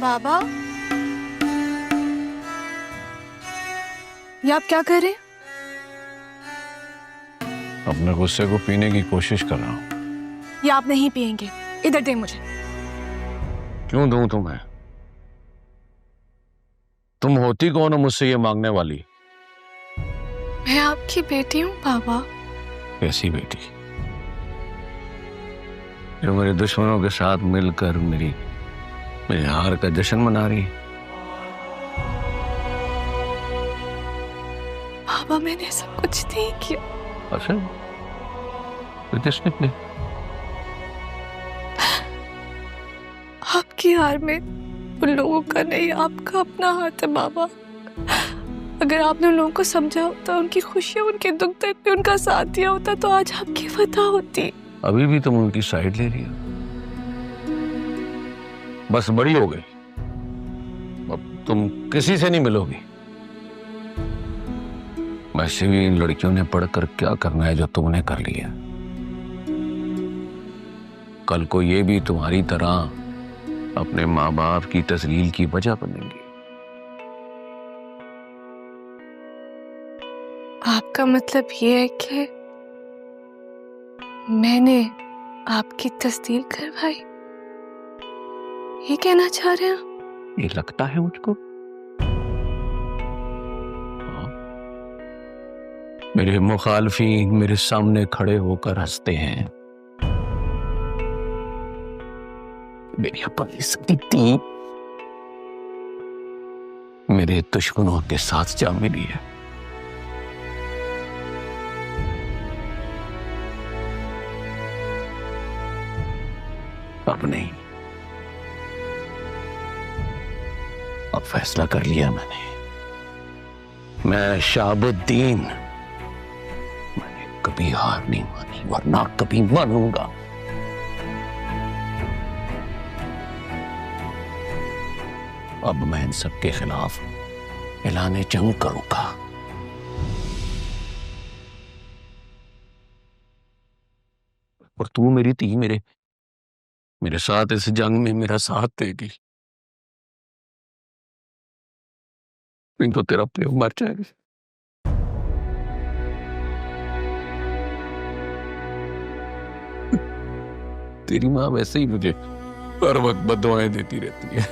बाबा, ये आप क्या कर रहे हैं? अपने गुस्से को पीने की कोशिश कर रहा हूं। ये आप नहीं पिएंगे, इधर दे मुझे। क्यों दूं तुम्हें? तुम होती कौन हो मुझसे ये मांगने वाली? मैं आपकी बेटी हूँ बाबा। कैसी बेटी? जो मेरे दुश्मनों के साथ मिलकर मेरी हार का जश्न मना रही। बाबा, मैंने सब कुछ नहीं किया। अच्छा किसने अपने आपकी हार में उन लोगों का नहीं, आपका अपना हाथ है बाबा। अगर आपने उन लोगों को समझा होता, उनकी खुशियां, उनके दुख दर्द में उनका साथ दिया होता, तो आज आपकी फतह होती। अभी भी तुम उनकी साइड ले रही हो। बस बड़ी हो गई, अब तुम किसी से नहीं मिलोगी। वैसे भी इन लड़कियों ने पढ़कर क्या करना है जो तुमने कर लिया। कल को ये भी तुम्हारी तरह अपने माँ बाप की तजलील की वजह बनेंगी। आपका मतलब ये है कि मैंने आपकी तस्दील करवाई, ये कहना चाह रहे हैं? ये लगता है मुझको। मेरे मुखालफीन मेरे सामने खड़े होकर हंसते हैं। मेरी अपनी स्थिति मेरे दुश्मनों के साथ जा मिली है। अब नहीं, अब फैसला कर लिया मैंने। मैं शहाबुद्दीन, मैंने कभी हार नहीं मानी, वरना कभी मानूंगा। अब मैं इन सब के खिलाफ ऐलान जंग करूंगा। और तू मेरी थी, मेरे साथ इस जंग में मेरा साथ देगी, नहीं तो तेरा प्रेम मर जाएगा। तेरी माँ वैसे ही मुझे हर वक्त बद्दुआएं देती रहती है।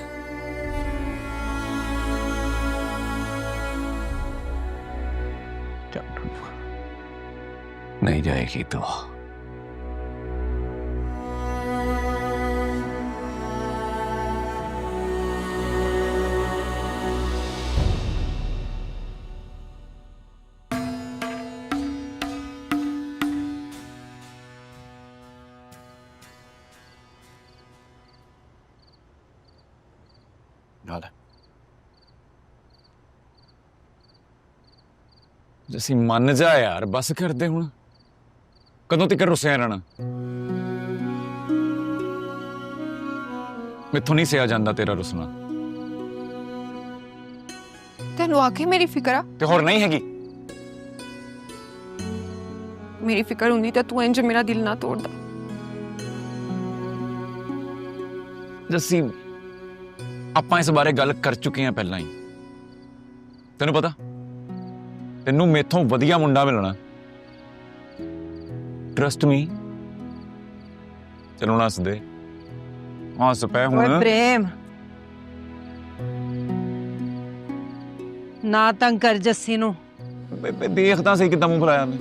नहीं जाएगी तो जैसी मन जा यार, बस कर दे हुण। कदों तक रुसिया रहना? मैथों नहीं सिया जांदा तेरा रुसना। तेनू आके मेरी फिक्र आ ते होर नहीं हैगी? मेरी फिक्र हुंदी ते तू इंज मेरा दिल ना तोड़दा। जस्सी आपां इस बारे गल कर चुके हैं पहला ही। तेनू पता तेनू मेथों वधिया मुंडा मिलना। Trust me. चलो हंस दे, हंस पै हुण। प्रेम ना तंग कर जस्सी नू। देखता सही कितना मुंह फलाया मैं।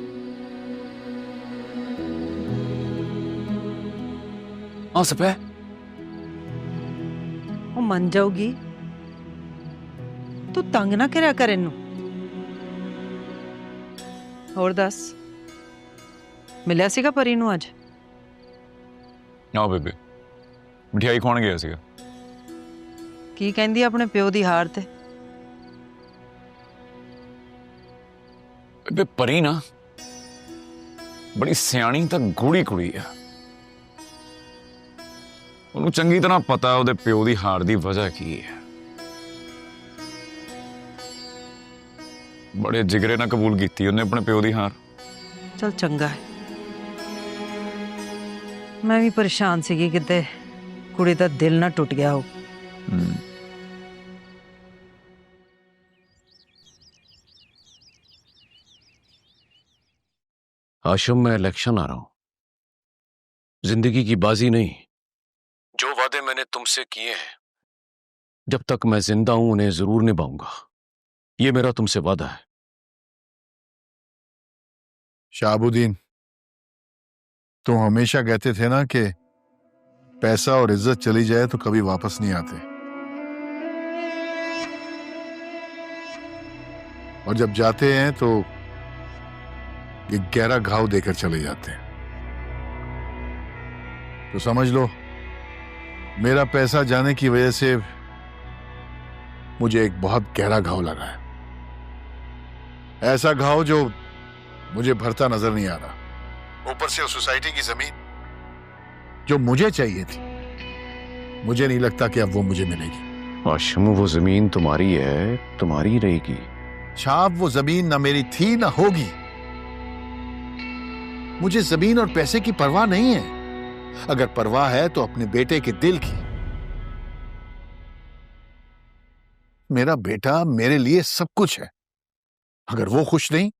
हंस पै। वो मन जाऊगी। तू तंग ना करया कर इनू। और दस, मिलिया सीगा परी नू अज? आओ बेबे, मिठाई खाण गया सीगा। की कहंदी अपने प्यो दी हार ते? बेबे परी ना बड़ी सियाणी ते गूढ़ी कुड़ी आ। उन्हें चंगी तरह पता है उहदे प्यो दी हार दी वजह की है। बड़े जिगरे ना कबूल की उन्हें अपने प्यो दी हार। चल चंगा है, मैं भी परेशान सी किते कुड़ी दा दिल ना टूट गया हो। आशुम, मैं इलेक्शन आ रहा हूं, जिंदगी की बाजी नहीं। जो वादे मैंने तुमसे किए हैं, जब तक मैं जिंदा हूं उन्हें जरूर निभाऊंगा। ये मेरा तुमसे वादा है। शहाबुद्दीन, तुम हमेशा कहते थे ना कि पैसा और इज्जत चली जाए तो कभी वापस नहीं आते, और जब जाते हैं तो एक गहरा घाव देकर चले जाते हैं। तो समझ लो मेरा पैसा जाने की वजह से मुझे एक बहुत गहरा घाव लगा है। ऐसा घाव जो मुझे भरता नजर नहीं आ रहा। ऊपर से उस सोसाइटी की जमीन जो मुझे चाहिए थी, मुझे नहीं लगता कि अब वो मुझे मिलेगी। आशम, वो जमीन तुम्हारी है, तुम्हारी रहेगी। छाप, वो जमीन ना मेरी थी ना होगी। मुझे जमीन और पैसे की परवाह नहीं है। अगर परवाह है तो अपने बेटे के दिल की। मेरा बेटा मेरे लिए सब कुछ है। अगर वो खुश नहीं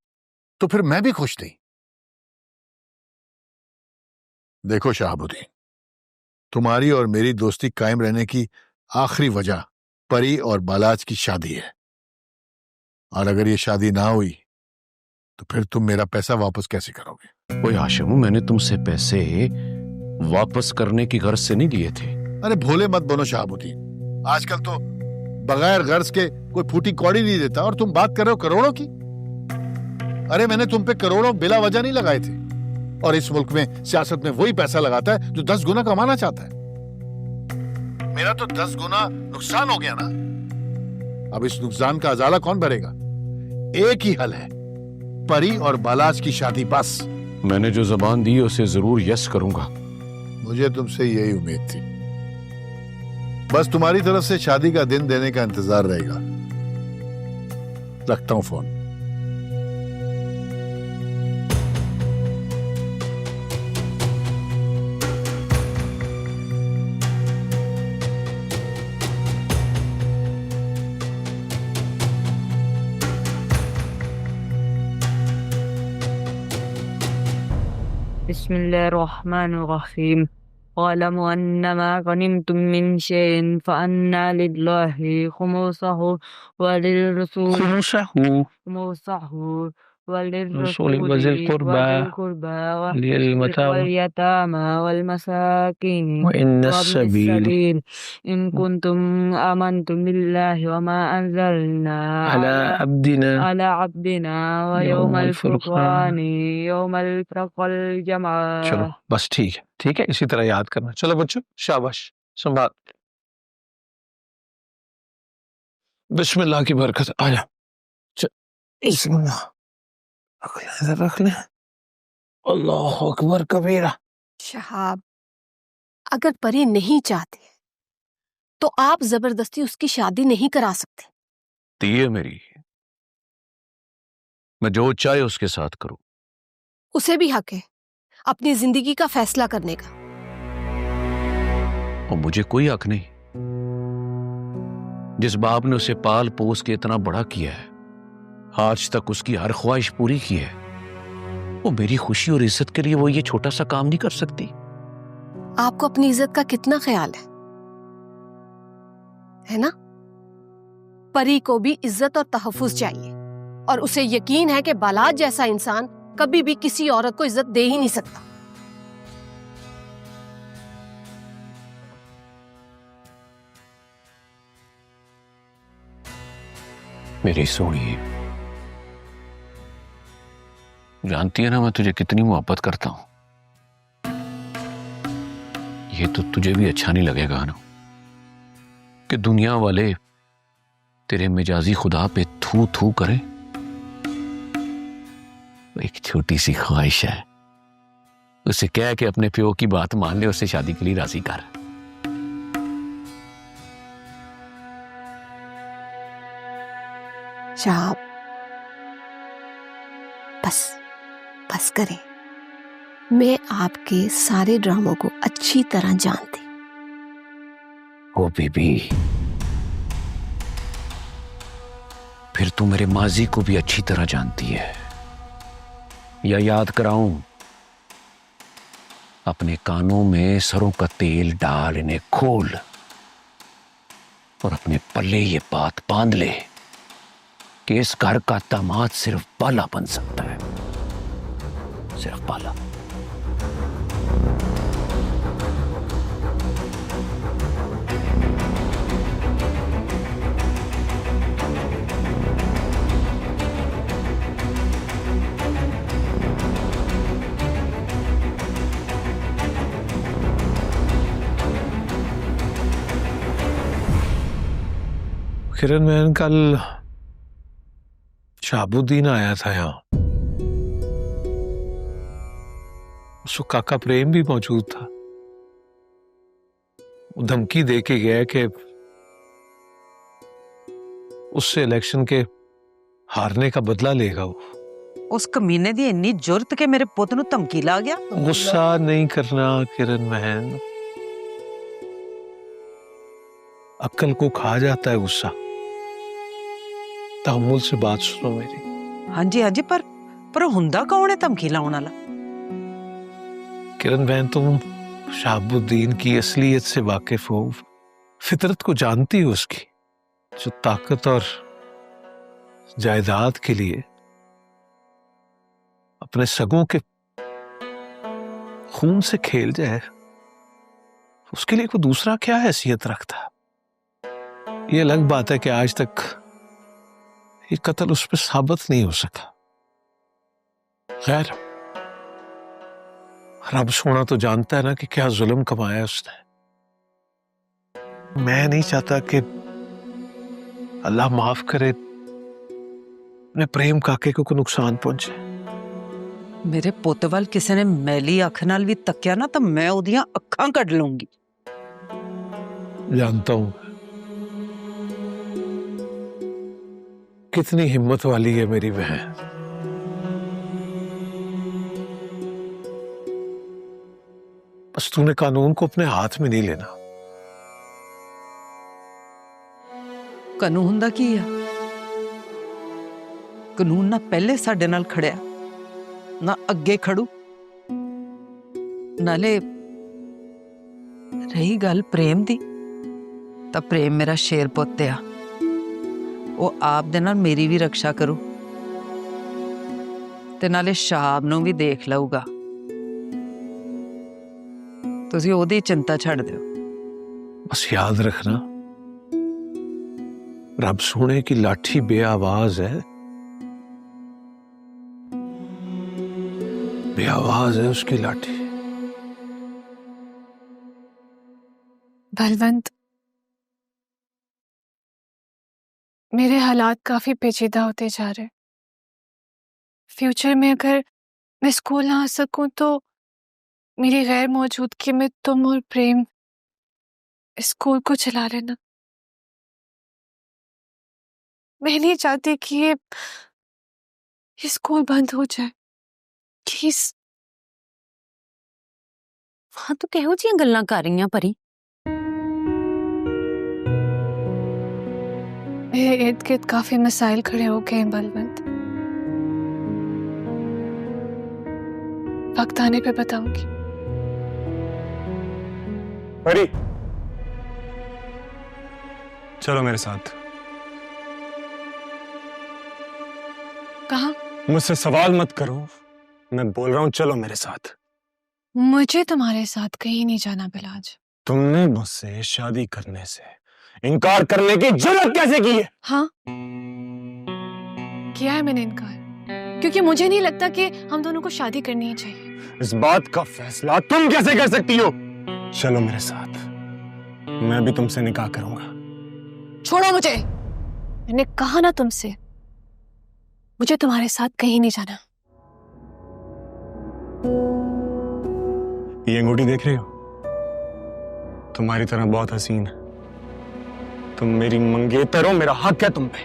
तो फिर मैं भी खुश नहीं। देखो शहाबुद्दीन, तुम्हारी और मेरी दोस्ती कायम रहने की आखिरी वजह परी और बालाज की शादी है। और अगर ये शादी ना हुई तो फिर तुम मेरा पैसा वापस कैसे करोगे? ओए आशम, मैंने तुमसे पैसे वापस करने की गर्ज से नहीं लिए थे। अरे भोले मत बनो शहाबुद्दीन। आजकल तो बगैर गर्ज के कोई फूटी कौड़ी नहीं देता और तुम बात कर रहे हो करोड़ों की। अरे मैंने तुम पे करोड़ों बिला वजह नहीं लगाए थे। और इस मुल्क में सियासत में वही पैसा लगाता है जो 10 गुना कमाना चाहता है। मेरा तो 10 गुना नुकसान हो गया ना। अब इस नुकसान का अजाला कौन भरेगा? एक ही हल है, परी और बालाज की शादी बस। मैंने जो जबान दी उसे जरूर यस करूंगा। मुझे तुमसे यही उम्मीद थी। बस तुम्हारी तरफ से शादी का दिन देने का इंतजार रहेगा। रखता हूं फोन। बिस्मिल्लाहिर्रहमानिर्रहीम। वअलमु अन्नमा गनिमतुम मिन शैइन फअन्ना लिल्लाहि खुमुसहु वलिर्रसूलि रसूलि वज़िल कुर्बा वलयतामा वलमसाकीन वइन्नस्सबील इन कुंतुम आमनतुम बिल्लाहि वमा अंज़लना अला अब्दिना व यौमल फुरक़ानी यौमल तक़ल जमा। चलो बस ठीक है, इसी तरह याद करना। चलो बच्चों, शाबाश, संभाल। बिस्मिल्लाह की बरकत। आजा, बिस्मिल्लाह। रख ले। अल्लाह अकबर कबीरा। शहाब, अगर परी नहीं चाहती तो आप जबरदस्ती उसकी शादी नहीं करा सकते। दिए मेरी, मैं जो चाहे उसके साथ करूं। उसे भी हक है अपनी जिंदगी का फैसला करने का। और मुझे कोई हक नहीं। जिस बाप ने उसे पाल पोस के इतना बड़ा किया है, आज तक उसकी हर ख्वाहिश पूरी की है, वो मेरी खुशी और इज्जत के लिए वो ये छोटा सा काम नहीं कर सकती। आपको अपनी इज्जत का कितना ख्याल है ना? परी को भी इज्जत और तहफ्फुज चाहिए और उसे यकीन है कि बालाज जैसा इंसान कभी भी किसी औरत को इज्जत दे ही नहीं सकता। मेरी सोनी, जानती है ना मैं तुझे कितनी मोहब्बत करता हूं। ये तो तुझे भी अच्छा नहीं लगेगा ना कि दुनिया वाले तेरे मिजाजी खुदा पे थू थू करें। एक छोटी सी ख्वाहिश है, उसे कह के अपने प्यो की बात मान ले, उससे शादी के लिए राजी कर। शाह, बस करें। मैं आपके सारे ड्रामों को अच्छी तरह जानती। ओ बीबी, फिर तू मेरे माजी को भी अच्छी तरह जानती है। या याद कराऊं? अपने कानों में सरों का तेल डाल इन्हें खोल और अपने पल्ले ये बात बांध ले कि इस घर का दामाद सिर्फ बाला बन सकता है, सिर्फ बाला। किरण बहन, कल शहाबुद्दीन आया था यहाँ, उसको काका प्रेम भी मौजूद था। वो धमकी दे के गया कि उससे इलेक्शन के हारने का बदला लेगा वो। उस कमीने दी इन्नी जुर्त के मेरे पुत नु धमकी ला गया। गुस्सा नहीं करना किरण बहन, अक्ल को खा जाता है गुस्सा। तहम्मुल से बात सुनो मेरी। हाँ जी, पर हुंदा कौन है धमकी लाने वाला? किरण बहन, तुम शहाबुद्दीन की असलियत से वाकिफ हो, फितरत को जानती हो उसकी, जो ताकत और जायदाद के लिए अपने सगों के खून से खेल जाए, उसके लिए कोई दूसरा क्या हैसियत रखता। ये अलग बात है कि आज तक ये कत्ल उस पर साबित नहीं हो सका। खैर, रब सोना तो जानता है ना कि क्या जुल्म कमाया उसने। मैं नहीं चाहता कि अल्लाह माफ करे अपने प्रेम काके को नुकसान पहुंचे। मेरे पुत वाल किसी ने मैली अख नाल भी तकिया ना तो मैं ओदियां अखां कट लूंगी। जानता हूं कितनी हिम्मत वाली है मेरी बहन। बस तूने कानून को अपने हाथ में नहीं लेना। कानून दा की है? कानून ना पहले साडे नाल खड़िया ना अगे खड़ू। नाले रही गल प्रेम दी, तो प्रेम मेरा शेर पुत आ, वो आप दे नाल मेरी भी रक्षा करू ते नाले शहाब नू भी देख लऊगा। तुसी ओदी चिंता छड़ दियो। बस याद रखना, रब सोने की लाठी बेआवाज है, बेआवाज है उसकी लाठी। बलवंत, मेरे हालात काफी पेचीदा होते जा रहे। फ्यूचर में अगर मैं स्कूल ना आ सकूं तो मेरी गैर मौजूदगी में तुम और प्रेम स्कूल को चला लेना। मैं नहीं चाहती कि ये स्कूल बंद हो जाए। प्लीज। हाँ, तो कहो जी गल्लां कर रही हैं परी। मेरे इर्द गिर्द काफी मसाइल खड़े हो गए हैं बलवंत। वक्त आने पे बताऊंगी। परी, चलो मेरे साथ। कहाँ? मुझसे सवाल मत करो, मैं बोल रहा हूँ चलो मेरे साथ। मुझे तुम्हारे साथ कहीं नहीं जाना बिलाज। तुमने मुझसे शादी करने से इनकार करने की जुर्रत कैसे की है? हाँ, किया है मैंने इनकार, क्योंकि मुझे नहीं लगता कि हम दोनों को शादी करनी ही चाहिए। इस बात का फैसला तुम कैसे कर सकती हो? चलो मेरे साथ, मैं भी तुमसे निकाह करूंगा। छोड़ो मुझे। मैंने कहा ना तुमसे, मुझे तुम्हारे साथ कहीं नहीं जाना। ये अंगूठी देख रहे हो? तुम्हारी तरह बहुत हसीन है। तुम मेरी मंगेतर हो, मेरा हक है तुम पे।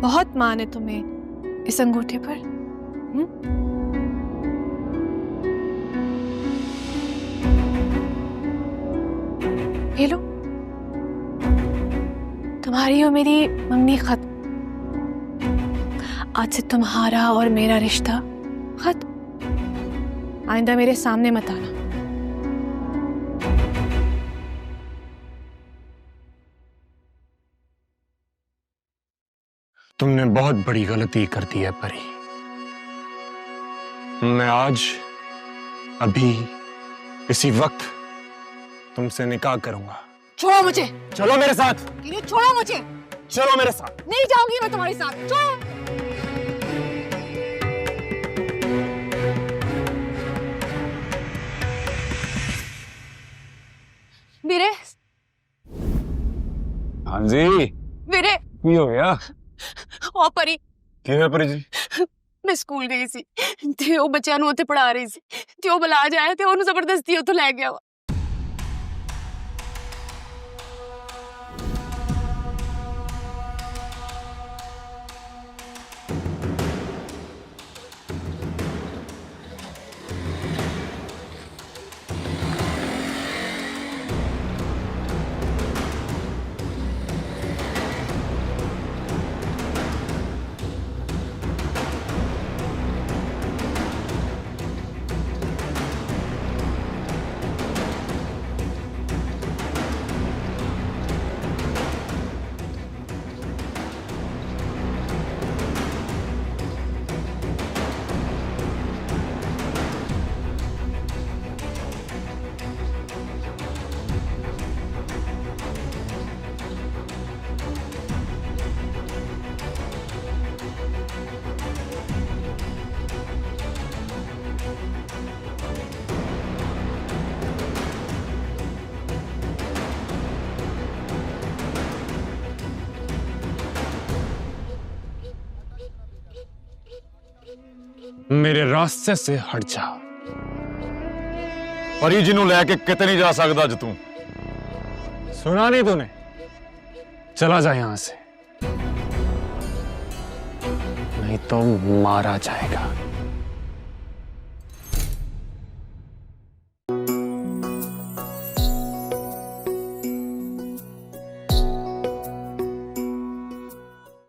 बहुत मान है तुम्हें इस अंगूठे पर। ये लो, तुम्हारी और मेरी मंगनी खत्म। आज से तुम्हारा और मेरा रिश्ता खत्म। आइंदा मेरे सामने मत आना। तुमने बहुत बड़ी गलती कर दी है परी। मैं आज अभी इसी वक्त तुमसे निकाह करूंगा। छोड़ो मुझे। चलो मेरे साथ। छोड़ो मुझे। चलो मेरे साथ। नहीं जाऊंगी मैं तुम्हारे साथ। छोड़ो। ਵੀਰੇ ਹਾਂਜੀ ਵੀਰੇ ਕੀ ਹੋ ਗਿਆ ਉਹ ਪਰੀ ਕਿਵੇਂ ਪਰੀ ਜੀ ਮੈਂ ਸਕੂਲ ਗਈ ਸੀ ਤੇ ਉਹ ਬੱਚਿਆਂ ਨੂੰ ਉੱਥੇ ਪੜ੍ਹਾ ਰਹੀ ਸੀ ਤੇ ਉਹ ਬੁਲਾ ਜਾਇਆ ਤੇ ਉਹਨੂੰ ਜ਼ਬਰਦਸਤੀ ਉੱਥੋਂ ਲੈ ਗਿਆ ਵਾ। मेरे रास्ते से हट जा परी जी ਨੂੰ ਲੈ ਕੇ ਕਿਤੇ नहीं जा सकता ਅੱਜ तू सुना नहीं तूने चला जा यहां से नहीं तो मारा जाएगा।